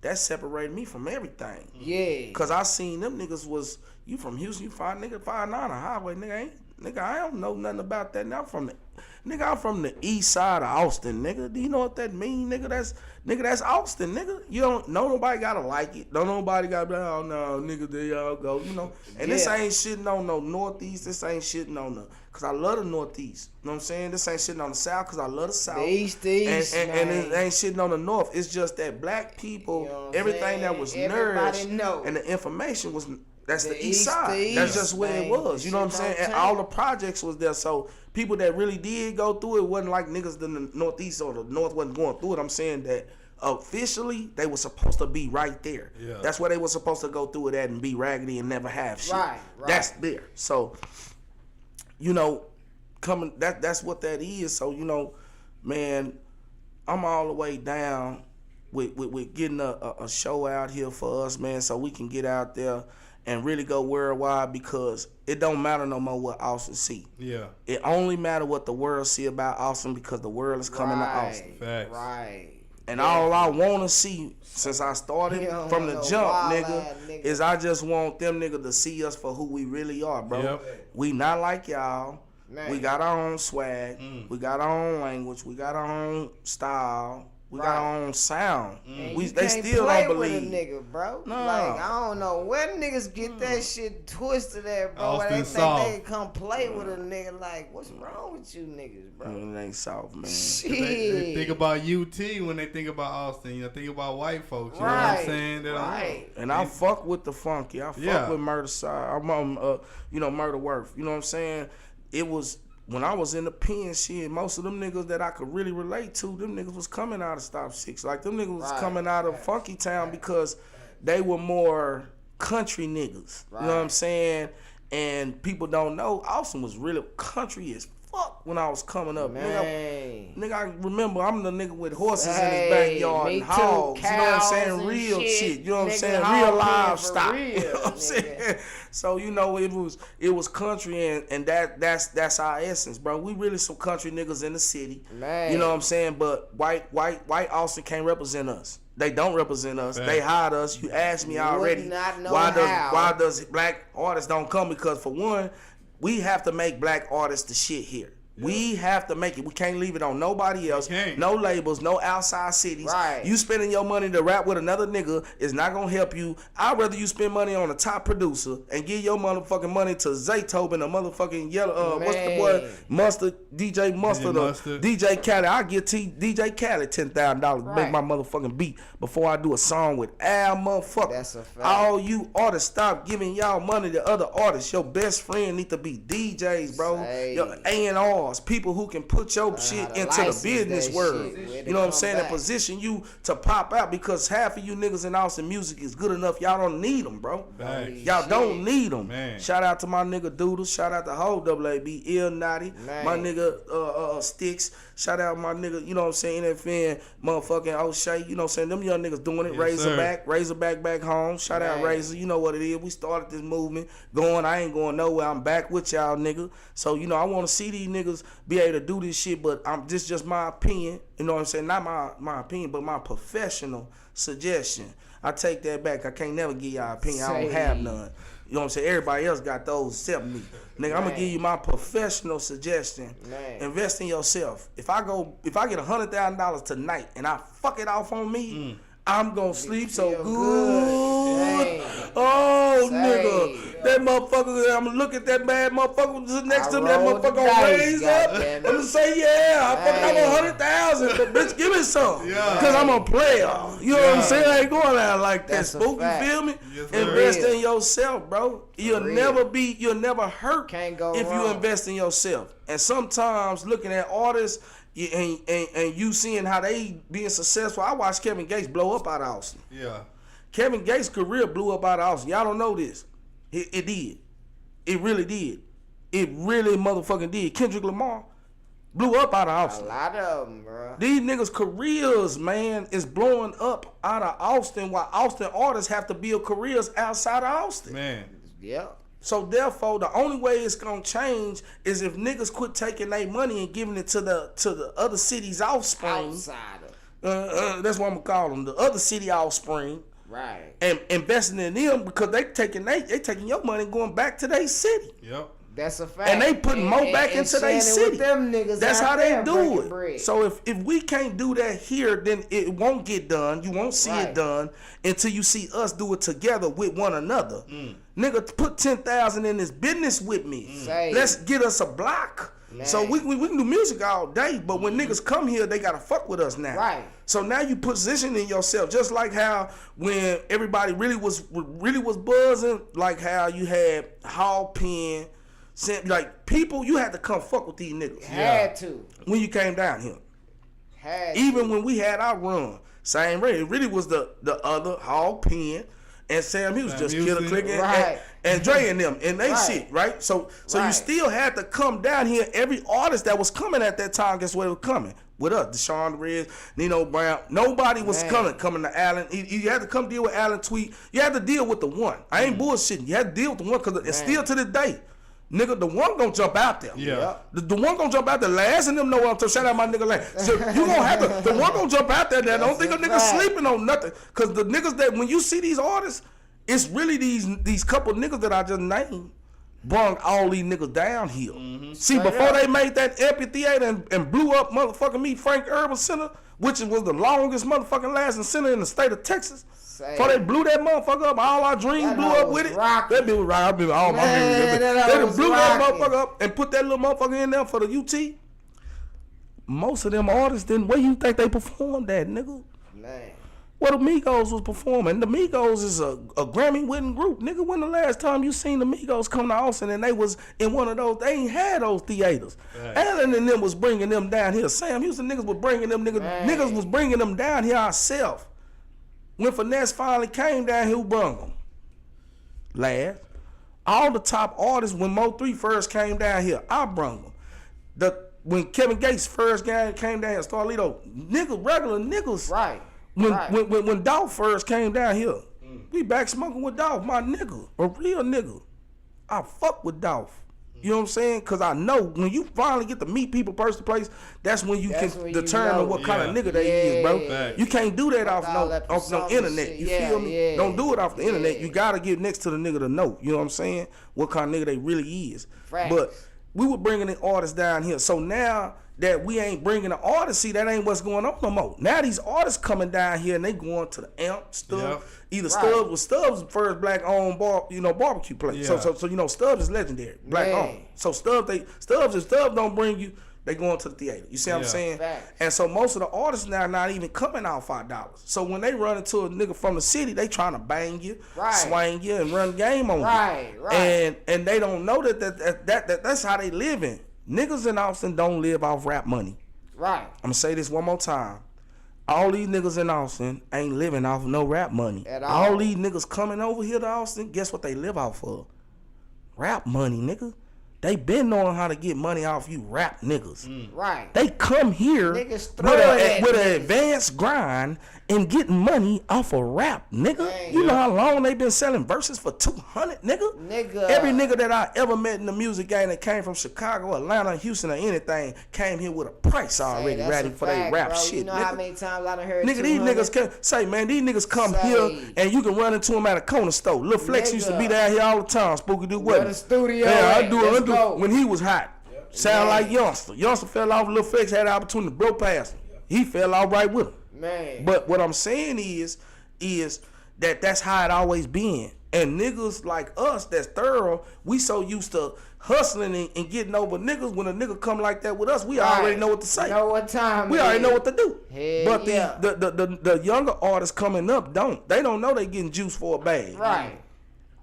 that separated me from everything. Yeah. Cause I seen them niggas was, you from Houston, you 5'9" a highway, nigga I don't know nothing about that. Now I'm from the east side of Austin, nigga. Do you know what that mean, nigga? That's Austin, nigga. You don't know nobody gotta like it. Don't nobody gotta be like, oh no, nigga, there y'all go, you know. And this ain't shitting on no Northeast. This ain't shitting on the, cause I love the Northeast. You know what I'm saying? This ain't shitting on the South, cause I love the South. The East, and man. it ain't shitting on the North. It's just that black people, You know what I'm everything saying? that was Everybody nourished know. and the information was. That's the The east side. East, That's just where it man. was. You know what I'm Shit saying? don't And all change. the projects was there. So people that really did go through it wasn't like niggas in the Northeast or the North wasn't going through it. I'm saying that officially they were supposed to be right there. Yeah. That's where they were supposed to go through it at and be raggedy and never have shit. Right. That's there. So, you know, that's what that is. So, you know, man, I'm all the way down with getting a show out here for us, man, so we can get out there and really go worldwide because it don't matter no more what Austin see. Yeah. It only matter what the world see about Austin because the world is coming to Austin. Facts. Right. And all I want to see since I started You don't from the want no jump, wild-eyed nigga, nigga. is I just want them nigga to see us for who we really are, bro. Yep. We not like y'all. Man. We got our own swag. We got our own language. We got our own style. We got our own sound. And They you can't still play don't with believe. a nigga, bro. No. Like, I don't know where niggas get that shit twisted at, bro. Where they Austin think soft. they can come play with a nigga. Like, what's wrong with you niggas, bro? It ain't soft, man. They think about UT when they think about Austin. You know, think about white folks. You know what I'm Right, saying? They don't know. right. And I fuck with the funky. I fuck Yeah. with Murder Side. I'm Murder Worth. You know what I'm saying? It was when I was in the pen, shit, most of them niggas that I could really relate to, them niggas was coming out of Stop 6. Like them niggas was Right. coming out of Funky Town because they were more country niggas. You know what I'm Right. saying? And people don't know Austin was really country as fuck when I was coming up. Man. Nigga, I remember I'm the nigga with horses Hey, in his backyard me and too. hogs. You know what I'm Cows saying? and Real shit. You know what I'm Nigga, saying? hog Real pen for livestock. real, You know what I'm nigga. saying? So you know it was country and that's our essence, bro. We really some country niggas in the city. Man. You know what I'm saying? But white Austin can't represent us. They don't represent us. Fact. They hide us. You asked me Would already. not know why how. does black artists don't come? Because for one, we have to make black artists the shit here. We have to make it. We can't leave it on nobody else. No labels, no outside cities. Right. You spending your money to rap with another nigga is not gonna help you. I'd rather you spend money on a top producer and give your motherfucking money to Zaytoven, a motherfucking yellow. What's the boy? Mustard, DJ Mustard, DJ Khaled. I give DJ Khaled $10,000 to make my motherfucking beat before I do a song with Al motherfucker. That's a fact. All you artists, stop giving y'all money to other artists. Your best friend need to be DJs, bro. Your A&R. People who can put your shit into the business world. You know what I'm saying? And position you to pop out, because half of you niggas in Austin music is good enough. Y'all don't need them, bro. Y'all don't need them. Shout out to my nigga Doodle. Shout out to whole WAB, Ill Naughty. My nigga Sticks. Shout out my nigga, you know what I'm saying, NFN, motherfucking O'Shea. You know what I'm saying? Them young niggas doing it. Razorback back home. Shout out Razor. You know what it is. We started this movement going. I ain't going nowhere. I'm back with y'all, nigga. So, you know, I want to see these niggas be able to do this shit, but this just my opinion. You know what I'm saying? Not my opinion, but my professional suggestion. I take that back. I can't never give y'all opinion. I don't have none. You know what I'm saying? Everybody else got those except me. Nigga, I'm gonna give you my professional suggestion. Invest in yourself. If I get $100,000 tonight and I fuck it off on me, I'm gonna sleep so good. Oh, nigga. That motherfucker, I'm gonna look at that bad motherfucker next to me. That motherfucker gonna raise up. I'm gonna say, yeah, I fucked up 100,000, but bitch, give me some. Cause I'm a player. You know what I'm saying? I ain't going out like that, spook. You feel me? Invest in yourself, bro. You'll never hurt if you invest in yourself. And sometimes looking at artists, and you seeing how they being successful. I watched Kevin Gates blow up out of Austin. Kevin Gates' career blew up out of Austin. Y'all don't know this. It did. It really did. It really motherfucking did. Kendrick Lamar blew up out of Austin. A lot of them, bro. These niggas' careers, man, is blowing up out of Austin, while Austin artists have to build careers outside of Austin. Man. Yep. So therefore, the only way it's gonna change is if niggas quit taking their money and giving it to the other city's offspring. Outsider. That's what I'm gonna call them, the other city offspring. Right. And investing in them, because they taking your money and going back to their city. Yep. That's a fact. And they putting more back into their city. Them niggas. That's how they do it. Bread. So if we can't do that here, then it won't get done. You won't see it done until you see us do it together with one another. Nigga, put 10,000 in this business with me. Let's get us a block. Man. So we can do music all day, but when niggas come here, they gotta fuck with us now. Right. So now you positioning yourself, just like how when everybody really was buzzing, like how you had Hall Penn, like people, you had to come fuck with these niggas. Had to. When you came down here. Even when we had our run, same rate. It really was the other Hall Penn and Sam Hughes, just Killer Click and Dre and them and they shit, right? So you still had to come down here. Every artist that was coming at that time, guess where it was coming? With us, Deshaun Reds, Nino Brown. Nobody was coming to Allen. You had to come deal with Allen Tweet. You had to deal with the one. I ain't bullshitting. You had to deal with the one, because it's still to this day. Nigga, the one gonna jump out there. Yeah. The one gonna jump out there. Laz and them know what I'm talking. Shout out my nigga Laz. So you gonna have to. The one gonna jump out there. That don't think a nigga sleeping on nothing. Cause the niggas that when you see these artists, it's really these couple niggas that I just named brung all these niggas down here. See, before they made that amphitheater and blew up motherfucking Frank Urban Center, which was the longest motherfucking lasting center in the state of Texas. Before they blew that motherfucker up, all our dreams blew up with it. That bitch was right. All my niggas. They blew that motherfucker up and put that little motherfucker in there for the UT. Most of them artists didn't. Where you think they performed that, nigga? Man. Where the Migos was performing. The Migos is a Grammy-winning group. Nigga, when the last time you seen the Migos come to Austin and they was in one of those, they ain't had those theaters. Right. Allen and them was bringing them down here. Sam Houston niggas was bringing them niggas was bringing them down here ourselves. When Finesse finally came down here, who brung them? Lad. All the top artists, when Mo3 first came down here, I brung them. When Kevin Gates first came down here, Starlito, niggas, regular niggas. Right. When Dolph first came down here, we back smoking with Dolph, my nigga, a real nigga. I fuck with Dolph. You know what I'm saying? Because I know when you finally get to meet people person to place, that's when you can determine what kind of nigga they is, bro. Yeah. You can't do that off no internet. You feel me? Yeah. Don't do it off the internet. You got to get next to the nigga to know. You know what I'm saying? What kind of nigga they really is. Facts. But we were bringing the artists down here. So now that we ain't bringing the artists, see, that ain't what's going on no more. Now these artists coming down here and they going to the Amp, Stubbs. Either Stubbs was Stubbs' first black-owned barbecue place. Yeah. So you know, Stubbs is legendary, black-owned. So Stubbs don't bring you, they going to the theater. You see what I'm saying? Facts. And so most of the artists now not even coming out $5. So when they run into a nigga from the city, they trying to bang you, swing you, and run game on you. Right. And they don't know that's how they living. Niggas in Austin don't live off rap money. Right. I'm gonna say this one more time. All these niggas in Austin ain't living off no rap money. At all. All these niggas coming over here to Austin, guess what they live off of? Rap money, nigga. They been knowing how to get money off you rap niggas. Right. They come here Niggas with an advanced grind and getting money off of rap, nigga. Man, you know how long they been selling verses for 200, nigga? Nigga. Every nigga that I ever met in the music game that came from Chicago, Atlanta, Houston, or anything came here with a price already That's ready a for fact, their rap bro. shit, You know nigga. how many times I done heard Nigga, these 200? niggas these niggas come here and you can run into them at a corner store. Lil Flex used to Nigga. be down here all the time. Spooky do Where what? the studio Yeah, I at? do Let's it go. when he was hot. Sound Man. like Youngster. Youngster fell off. Lil Flex had the opportunity to blow past him. He fell out right with him. Man. But what I'm saying is that's how it always been. And niggas like us that's thorough, we so used to hustling and getting over niggas. When a nigga come like that with us, we already know what to say. Know what time We it already is. know what to do. Hell But yeah. the younger artists coming up don't. They don't know they getting juice for a bag. Right.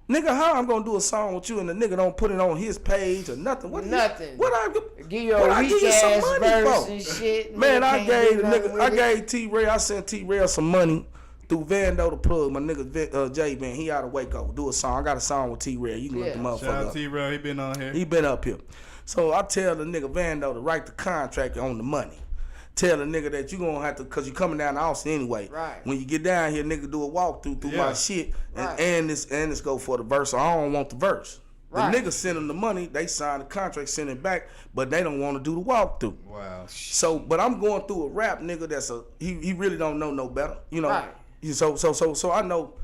Nigga, how I'm gonna do a song with you and the nigga don't put it on his page or nothing? Nothing. What I Give you what a I weak give you some ass money verse for? and shit. Man, nigga I can't gave do the nothing nigga, with I it. gave T-Ray, I sent T-Ray some money through Vando the plug. My nigga J Man, he out of Waco. Do a song. I got a song with T-Ray. You can look the Yeah. motherfucker Shout out up. T-Rail, he been on here. He been up here. So I tell the nigga Vando to write the contract on the money. Tell the nigga that you gonna have to, cause you coming down to Austin anyway. Right. When you get down here, nigga do a walkthrough through my shit Right. and this go for the verse. So I don't want the verse. Right. The nigga send them the money, they sign the contract, send it back, but they don't want to do the walkthrough. Wow. So, but I'm going through a rap nigga that's he really don't know no better, you know. Right. So I know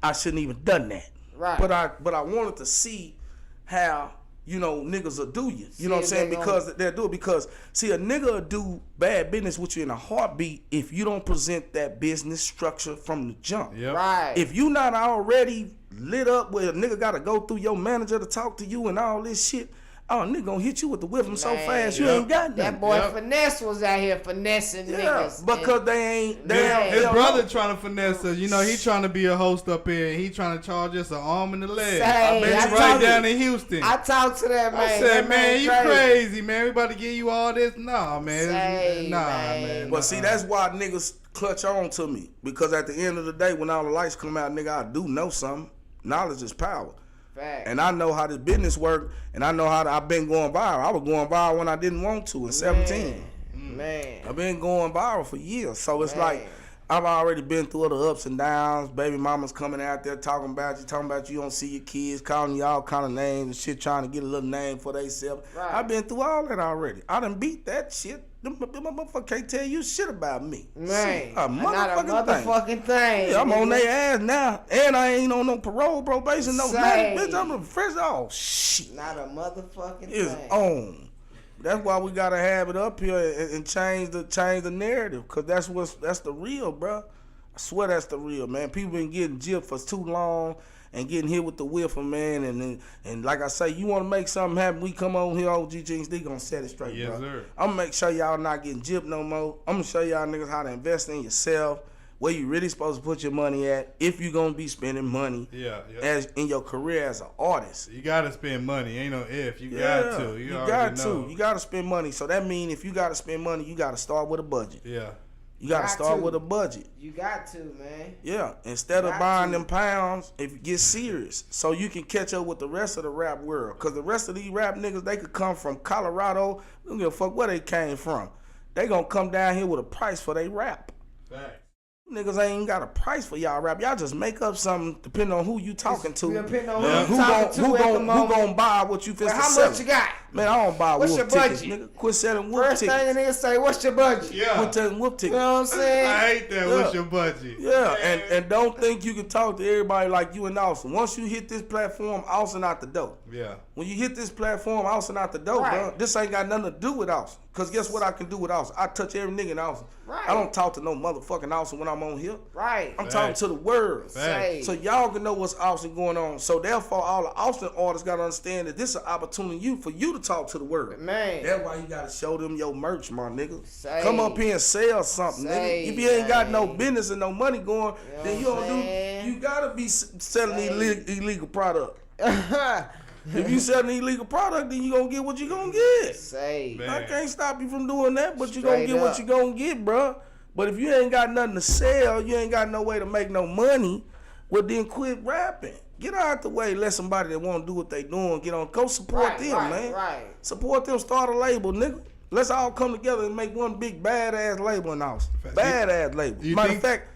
I shouldn't even done that. Right. But I wanted to see how, you know, niggas will do you. You know what I'm if saying? they Because they'll do it. Because see, a nigga will do bad business with you in a heartbeat if you don't present that business structure from the jump. Yep. Right. If you not already lit up where a nigga gotta go through your manager to talk to you and all this shit, oh, nigga gonna hit you with the whip so Man, fast you Yep. ain't got nothing. That boy Yep. Finesse was out here finessing niggas. because they His don't brother know. trying to finesse us. You know, he trying to be a host up here. And he trying to charge us an arm and a leg. Say, I bet I you right told down you. in Houston. I talked to that man. I said, That man, you crazy. crazy, man. We about to give you all this. Nah, man. Say, Nah, man. man. But see, that's why niggas clutch on to me. Because at the end of the day, when all the lights come out, nigga, I do know something. Knowledge is power. Fact. And I know how this business work, and I know how I've been going viral. I was going viral when I didn't want to in 17. Man. I've been going viral for years. So it's Man. like, I've already been through the ups and downs. Baby mama's coming out there talking about you don't see your kids, calling you all kind of names and shit, trying to get a little name for themselves. Right. I've been through all that already. I done beat that shit. Them motherfuckers can't tell you shit about me. Man. A Not a motherfucking thing. motherfucking thing. Yeah, I'm nigga. on their ass now. And I ain't on no parole, probation, no Say. nothing. Bitch, I'm a fresh. Oh, shit. Not a motherfucking It's thing. on. That's why we gotta have it up here and change the narrative, cause that's the real, bro. I swear that's the real, man. People been getting gypped for too long and getting hit with the whiffer, man. And like I say, you want to make something happen, we come on here, OG JinxD gonna set it straight, Yes, bro. sir. I'm gonna make sure y'all not getting gypped no more. I'm gonna show y'all niggas how to invest in yourself, where you really supposed to put your money at, if you gonna be spending money Yeah. as in your career as an artist. You got to spend money. Ain't no if. You Yeah, got to. You already got know. to. You got to spend money. So that means if you got to spend money, you got to start with a budget. Yeah. You got to Got start to. with a budget. You got to, man. Yeah. Instead of Got buying to. them pounds, if you get serious, so you can catch up with the rest of the rap world. Because the rest of these rap niggas, they could come from Colorado. They don't give a fuck where they came from. They going to come down here with a price for their rap. Facts. Niggas ain't got a price for y'all rap. Y'all just make up something depending on who you talking to. Depending on who you talking to at the who moment. gonna buy what you finna Well, how sell? much you got? Man, I don't buy What's whoop your tickets, budget? nigga. Quit selling whoop First tickets. thing a nigga say, what's your budget? Yeah. Quit selling whoop You tickets. know what I'm saying? I hate that. Yeah. What's your budget? Yeah, and don't think you can talk to everybody like you and Austin. Once you hit this platform, Austin out the door. Yeah. When you hit this platform, Austin out the door, Right. bro. This ain't got nothing to do with Austin. Cause guess what I can do with Austin? I touch every nigga in Austin. Right. I don't talk to no motherfucking Austin when I'm on here. Right. I'm talking to the world. Say. So y'all can know what's Austin going on. So therefore, all the Austin artists gotta understand that this is an opportunity for you to talk to the world. Man. That's why you gotta show them your merch, my nigga. Say. Come up here and sell something, Say, nigga. If you ain't got no man. business and no money going, You know then you what don't I'm saying? do. You gotta be selling Say. illegal product. If you sell an illegal product, then you gonna get what you gonna get. Say. Man. I can't stop you from doing that, but you Straight gonna get what up. you gonna get, bruh. But if you ain't got nothing to sell, you ain't got no way to make no money, well then quit rapping. Get out the way, let somebody that wanna do what they doing get on. Go support Right, them, right, man. right. Support them, start a label, nigga. Let's all come together and make one big badass label in Austin. Badass label. You Matter of think- fact,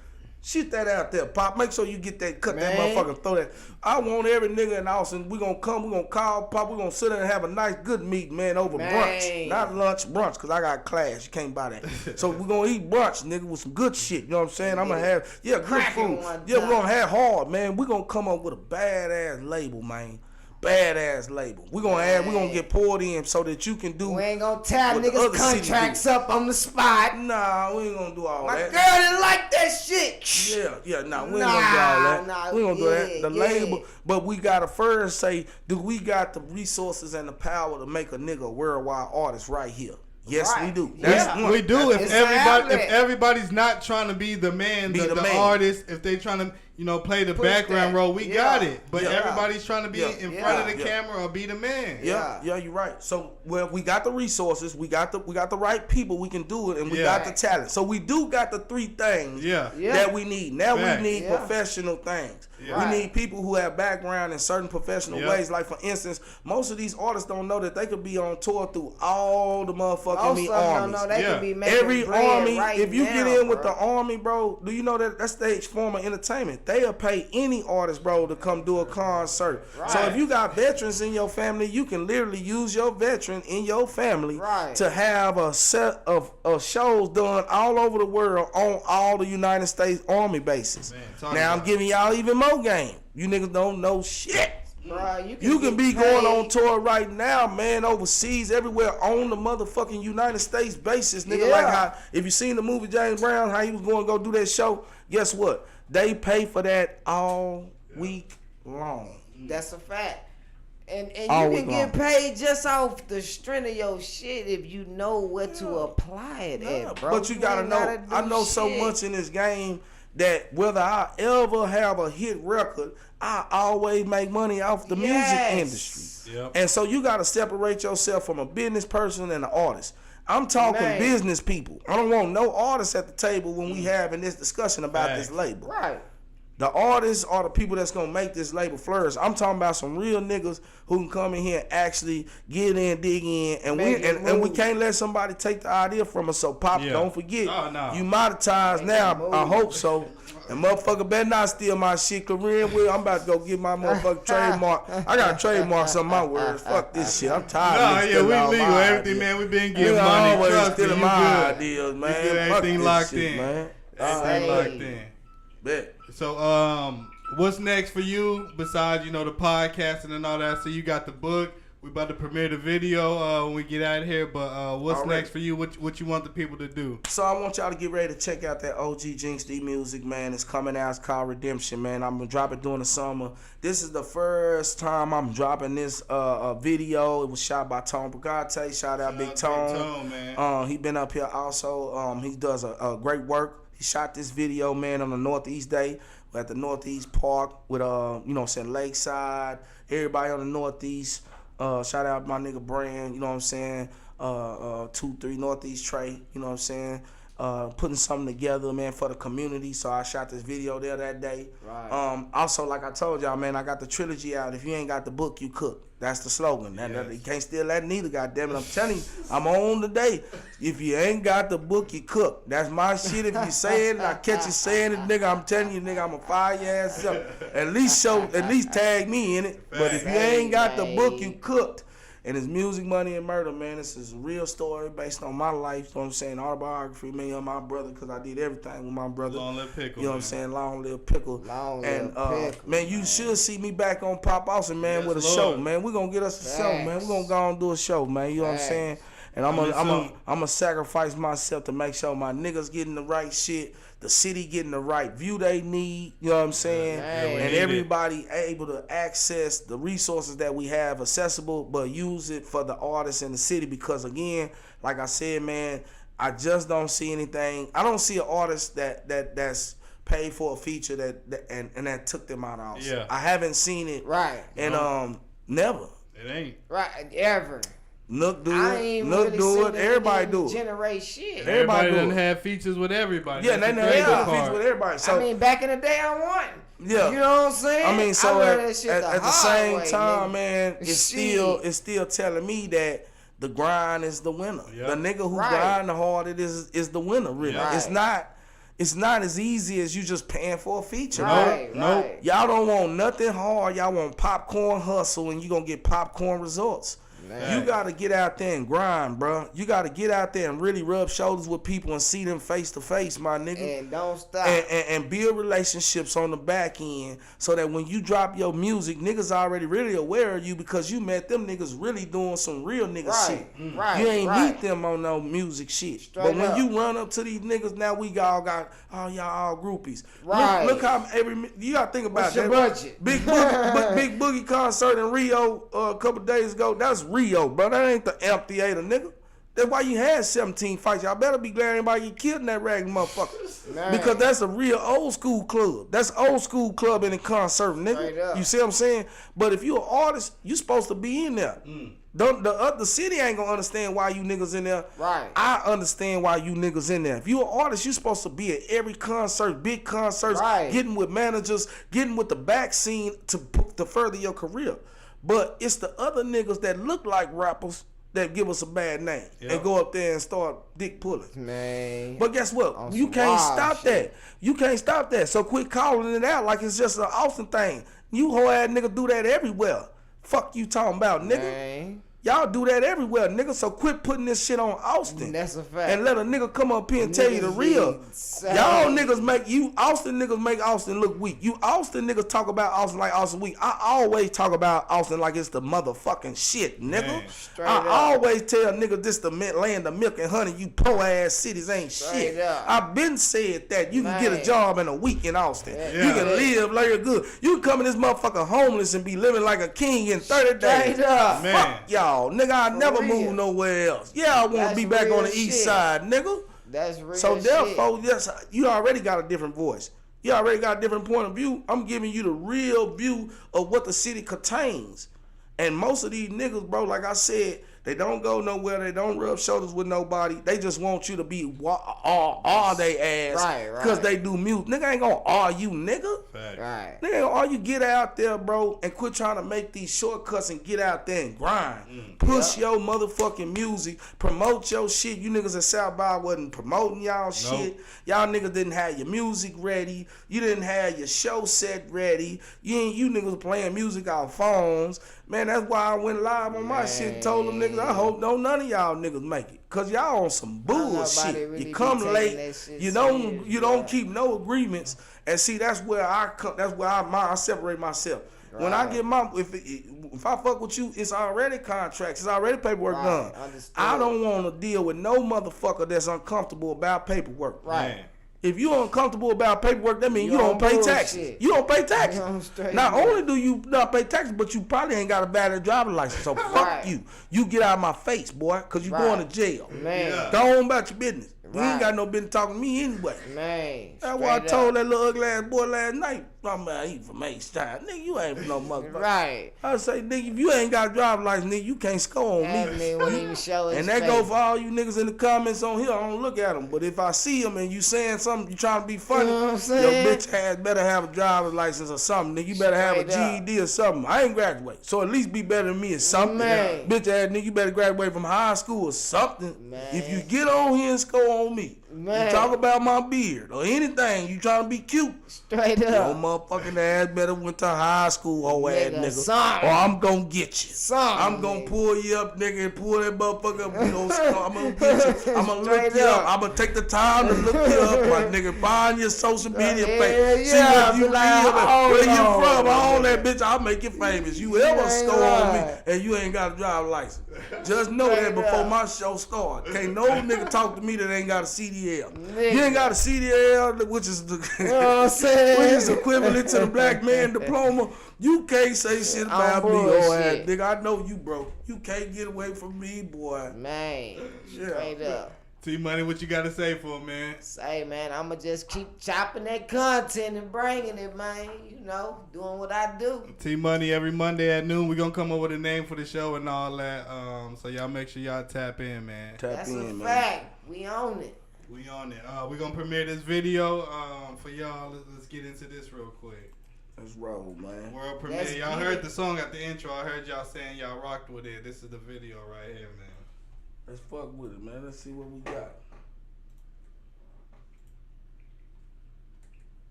shoot that out there, Pop. Make sure you get that, cut that Man. motherfucker, throw that. I want every nigga in Austin. We gonna come, we gonna call Pop. We gonna sit there and have a nice, good meet, man, over Man. brunch. Not lunch, brunch, because I got class. You can't buy that. So we gonna eat brunch, nigga, with some good shit. You know what I'm saying? I'm gonna have, good Cracking food. one Yeah, we time. gonna have hard, man. We gonna come up with a badass label, man. Badass label. We gonna get poured in so that you can do. We ain't gonna tie what the niggas other cities contracts do. up on the spot. Nah, we ain't gonna do all My that. girl didn't like that shit. Yeah, nah, we ain't gonna do all that. Nah, We ain't gonna do that. yeah, The yeah. label, but we gotta first say, do we got the resources and the power to make a nigga a worldwide artist right here? Yes, Right. we do. Yeah. That's one. We do. It's an outlet. If everybody's not trying to be the man, Be the the man. artist, if they trying to, play the Push background that. role, we Yeah. got it. But Yeah. everybody's trying to be Yeah. in Yeah. front of the Yeah. camera or be the man. Yeah, you're right. So we got the resources, we got the right people, we can do it, and we Yeah. got the talent. So we do got the three things Yeah. Yeah. that we need. Now Facts. we need Yeah. professional things. Yeah. Right. We need people who have background in certain professional Yeah. ways. Like for instance, most of these artists don't know that they could be on tour through all the motherfucking Most of them don't armies. know they Yeah. could be making Every bread army, right if you now, get in with bro. the army, bro, do you know that that's stage form of entertainment? They'll pay any artist, bro, to come do a concert. So Right. if you got veterans in your family, you can literally use your veteran in your family Right. to have a set of shows done all over the world on all the United States Army bases. Man, talk Now I'm about giving y'all even more game. You niggas don't know shit. Bruh, You can get be going on paid. tour right now, man, overseas, everywhere on the motherfucking United States basis, nigga. Yeah. Like how, if you seen the movie James Brown, how he was going to go do that show, guess what? They pay for that all week long. That's a fact. And All you week can get long. paid just off the strength of your shit if you know where to apply it at, bro. But you gotta ain't know, do I know so shit. much in this game that whether I ever have a hit record, I always make money off the music Yes. industry. Yep. And so you gotta separate yourself from a business person and an artist. I'm talking Man. business people. I don't want no artists at the table when we having this discussion about Facts. this label. Right. The artists are the people that's gonna make this label flourish. I'm talking about some real niggas who can come in here and actually get in, dig in, and Make it we move. can't let somebody take the idea from us. So Pop, Yeah. don't forget, Oh, no. you monetized Make now. it move. I hope so. And motherfucker better not steal my shit. Corinne, I'm about to go get my motherfucking trademark. I got trademarks on my words. Fuck this shit. I'm tired No, of niggas yeah, stealing we all legal. my Everything, ideas. man. We been getting Nigga money. always Trust me, stealing you my good. ideas, man. We get Fuck everything this locked shit, in. man. Everything Hey. locked in. Bet. So, what's next for you besides, the podcasting and all that? So you got the book. We about to premiere the video when we get out of here. But what's All right. next for you? What you want the people to do? So I want y'all to get ready to check out that OG Jinx D music, man. It's coming out. It's called Redemption, man. I'm gonna drop it during the summer. This is the first time I'm dropping this video. It was shot by Tone Brigate. Shout out Big Tone. Man. He been up here also. He does a great work. He shot this video, man, on the Northeast Day. We're at the Northeast Park with Lakeside. Everybody on the Northeast. Shout out my nigga Brand, you know what I'm saying? 2-3 Northeast Trey, you know what I'm saying? putting something together, man, for the community. So I shot this video there that day. Right. Also, like I told y'all, man, I got the trilogy out. If you ain't got the book, you cook. That's the slogan. You can't steal that neither, goddammit. I'm telling you, I'm on today. If you ain't got the book, you cook. That's my shit. If you say it, I catch you saying it, nigga, I'm telling you, nigga, I'ma fire your ass up. At least tag me in it. But if you ain't got the book, you cooked. And it's Music, Money, and Murder, man. This is a real story based on my life. You know what I'm saying? Autobiography, me and my brother, because I did everything with my brother. Long Live Pickle. You know what I'm saying? Long Live Pickle. Long Live Pickle. Man, you should see me back on Pop Austin, man, Yes, with a Lord. show, man. We're going to get us a show, man. We're going to go and do a show, man. You know what I'm saying? And I'm gonna sacrifice myself to make sure my niggas getting the right shit, the city getting the right view they need, you know what I'm saying? And everybody able to access the resources that we have accessible, but use it for the artists in the city. Because again, like I said, man, I just don't see anything. I don't see an artist that's paid for a feature that took them out of Yeah. I haven't seen it. Right. And never. It ain't. Right. Ever. Nook do I it. ain't Nook really do seen it. Everybody do it. Generate shit. Everybody do doesn't it. have features with everybody. Yeah, That's they the never crazy have part. features with everybody. So I mean, back in the day, I won. yeah, You know what I'm saying? I mean, so learned that shit at the hard same way, time, nigga. man, it's Shit. still telling me that the grind is the winner. Yep. The nigga who Right. grind the hardest is the winner. Really, Yep. it's not as easy as you just paying for a feature. Right, Nope. right. Y'all don't want nothing hard. Y'all want popcorn hustle, and you gonna get popcorn results. Man. You gotta get out there and grind, bro. You gotta get out there and really rub shoulders with people and see them face to face, my nigga. And don't stop. And build relationships on the back end so that when you drop your music, niggas already really aware of you because you met them niggas really doing some real nigga Right, shit. right, You ain't right. meet them on no music shit. Straight but when up. you run up to these niggas, now we all got, oh, y'all all groupies. Right. Look how you gotta think about What's your that. budget? Big Boogie concert in Rio a couple days ago. That's Rio, bro. That ain't the amphitheater, nigga. That's why you had 17 fights. Y'all better be glad anybody get killed in that ragged motherfucker. Man. Because that's a real old school club. That's old school club in a concert, Straight nigga. up. You see what I'm saying? But if you an artist, you supposed to be in there. The city ain't gonna understand why you niggas in there. Right. I understand why you niggas in there. If you an artist, you supposed to be at every concert, big concerts, Right. getting with managers, getting with the back scene to further your career. But it's the other niggas that look like rappers that give us a bad name and go up there and start dick pulling. Man. But guess what? On You some can't wild stop shit. that. You can't stop that. So quit calling it out like it's just an Austin thing. You whole ass nigga do that everywhere. Fuck you talking about, nigga. Man. Y'all do that everywhere, nigga. So quit putting this shit on Austin. That's a fact. And let a nigga come up here and tell you the Niggas real. be sad. Y'all niggas Austin niggas make Austin look weak. You Austin niggas talk about Austin like Austin weak. I always talk about Austin like it's the motherfucking shit, nigga. Man. Straight I up. always tell niggas this the land of milk and honey. You poor ass cities ain't Straight shit. up. I've been said that. You can get a Man. job in a week in Austin. Yeah. You can live like you're good. You can come in this motherfucker homeless and be living like a king in 30 days. Straight up. Man. Fuck y'all, nigga. I never real. move nowhere else. Yeah, I want to That's be back real on the east shit. side, nigga. That's real So shit. therefore, yes, you already got a different voice. You already got a different point of view. I'm giving you the real view of what the city contains. And most of these niggas, bro, like I said, they don't go nowhere. They don't rub shoulders with nobody. They just want you to be all they ass. Right. Because they do music. Nigga ain't gonna all you, nigga. Fact. Right. Nigga, all you get out there, bro, and quit trying to make these shortcuts and get out there and grind. Push your motherfucking music. Promote your shit. You niggas at South by wasn't promoting y'all shit. Y'all niggas didn't have your music ready. You didn't have your show set ready. You niggas playing music off phones. Man, that's why I went live on my shit and told them niggas, I hope none of y'all niggas make it. Cause y'all on some bullshit. really You be come taking late, that shit you serious, don't yeah. keep no agreements. And see, that's where I separate myself. When I get if I fuck with you, it's already contracts, it's already paperwork Right, done. understood. I don't want to deal with no motherfucker that's uncomfortable about paperwork. Right. Man. If you uncomfortable about paperwork, that means You you don't on pay bullshit. taxes. You don't pay You on taxes. straight Not up. only do you not pay taxes, but you probably ain't got a valid driver's license. So fuck Right. you. You get out of my face, boy, because you Right. going to jail. Man. Yeah. Go on about your business. You ain't got no business talking to me anyway. Man, That's why I straight told up. that little ugly ass boy last night. I'm like, he from H-Town. Nigga, you ain't from no motherfucker. Right. I say, nigga, if you ain't got a driver's license, nigga, you can't score on That me. nigga wouldn't even show his And that face. go for all you niggas in the comments on here. I don't look at them. But if I see them and you saying something, you trying to be funny, You know what I'm your saying? bitch ass better have a driver's license or something. Nigga, you better have a Straight up. GED or something. I ain't graduate. So at least be better than me or something. Man. Bitch ass nigga, you better graduate from high school or something. Man. If you get on here and score on me, Man. you talk about my beard or anything, you trying to be cute. Straight Your up. motherfucking ass better went to high school, hoe ass Nigga, nigga. son. Or I'm gonna get you. Son, I'm gonna nigga. pull you up, nigga, and pull that motherfucker up. You know, I'm gonna get you. I'm gonna look Straight you up. up. I'm gonna take the time to look you up, my nigga. Find your social media Hell page. See yeah, what you be like, live at. hold Where you on. from? All that bitch, I'll make you famous. You ever ain't score on me right. and you ain't got a driver's license. Just know Straight that before up. my show start. Can't no nigga talk to me that ain't got a CDL. Nigga. You ain't got a CDL, which is the You know what I'm saying? which is equivalent to the black man diploma. You can't say shit about me, oh ass bullshit. nigga. I know you, bro. You can't get away from me, boy. Man, Yeah. straight up. T-Money, what you got to say for him, man? Say, man, I'ma just keep chopping that content and bringing it, man. You know, doing what I do. T-Money, every Monday at noon, we're going to come up with a name for the show and all that. So y'all make sure y'all tap in, man. Tap That's in, a man. fact. We own it. We on it. We're going to premiere this video for y'all. Let's get into this real quick. Let's roll, man. World premiere. Let's Y'all get heard it. the song at the intro. I heard y'all saying y'all rocked with it. This is the video right here, man. Let's fuck with it, man. Let's see what we got.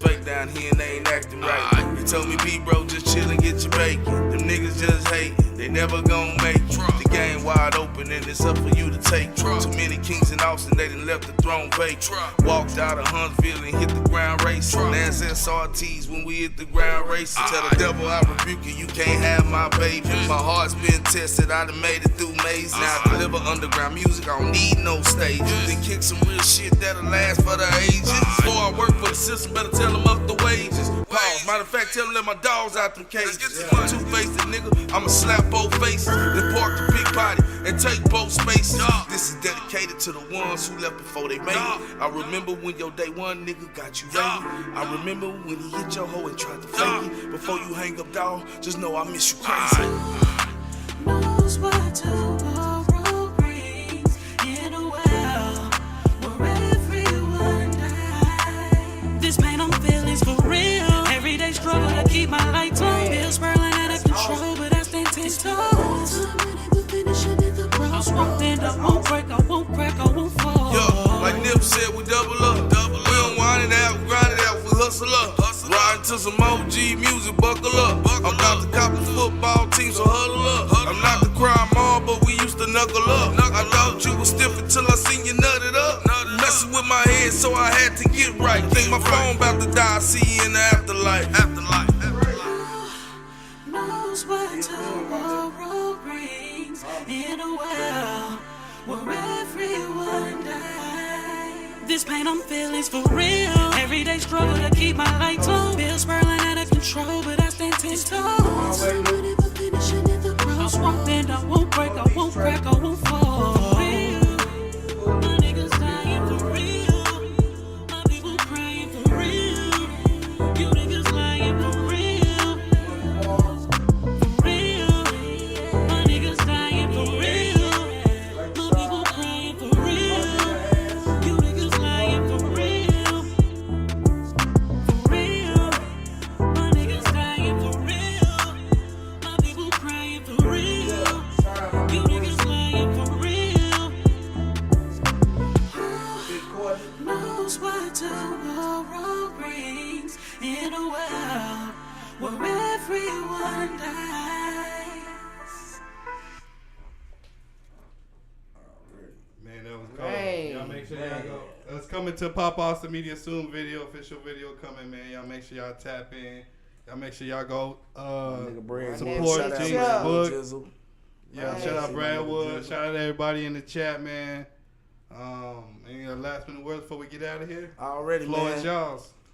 Fake down here and they ain't acting right. You told me, B-bro, just chill and get your bacon. Them niggas just hate, they never gon' make it. The game wide open and it's up for you to take. Too many kings in Austin, they done left the throne vacant. Walked out of Huntsville and hit the ground racing. That's SRTs when we hit the ground racing. Tell the devil I rebuke you, you can't have my baby. My heart's been tested, I done made it through mazes. Now I deliver underground music, I don't need no stages. Then kick some real shit that'll last for the ages. Before I work for the system, better tell them up the wages. Pause, matter of fact, tell them let my dogs out them cages. Two-faced nigga, I'ma slap both faces. Then park the big body and take both spaces. This is dedicated to the ones who left before they made it. I remember when your day one nigga got you rated. I remember when he hit your hoe and tried to fake it. Before you hang up, dog, just know I miss you crazy. Knows what tomorrow brings in a world where everyone dies. This pain I'm feeling is for real. Everyday struggle to keep my lights on. Bills swirling out of control, but I stand 10 toes. I won't bend, I won't break, I won't crack, I won't fall. Yo, like Nip said, we double up. We don't wind it out, we grind it out, we hustle up. Riding to some OG music, buckle up. I'm about to cop a football team, so huddle up. I'm not the crime mom, but we used to knuckle up. I thought you was stiff until I seen you nutted up. Messing with my head, so I had to get right. Think my phone about to die, see you in the afterlife. Knows what tomorrow brings in a world where everyone dies. This pain I'm feeling is for real. Everyday struggle to keep my lights on. Bills swirling out of control, but I stand 10 toes. I won't bend, I won't break, I won't crack, I won't fall. For real, my niggas dying for real. My people crying for real. You niggas lying for real. For real, my niggas dying for real. My people crying for real. You niggas lying for real. For real, my niggas dying for real. My people crying for real. You niggas lying for real. Knows what tomorrow brings in a world where everyone dies. Man, that was cold. Man. Y'all make sure y'all go. It's coming to Pop Austin Media soon. Official video coming, man. Y'all make sure y'all tap in. Y'all make sure y'all go Nigga Brad support Shout out Jinx Brad Book. Jizzle. Yeah, Man. shout out Brad Wood. Shout out to everybody in the chat, man. Any last minute words before we get out of here? Already, Floor man. is y'all's.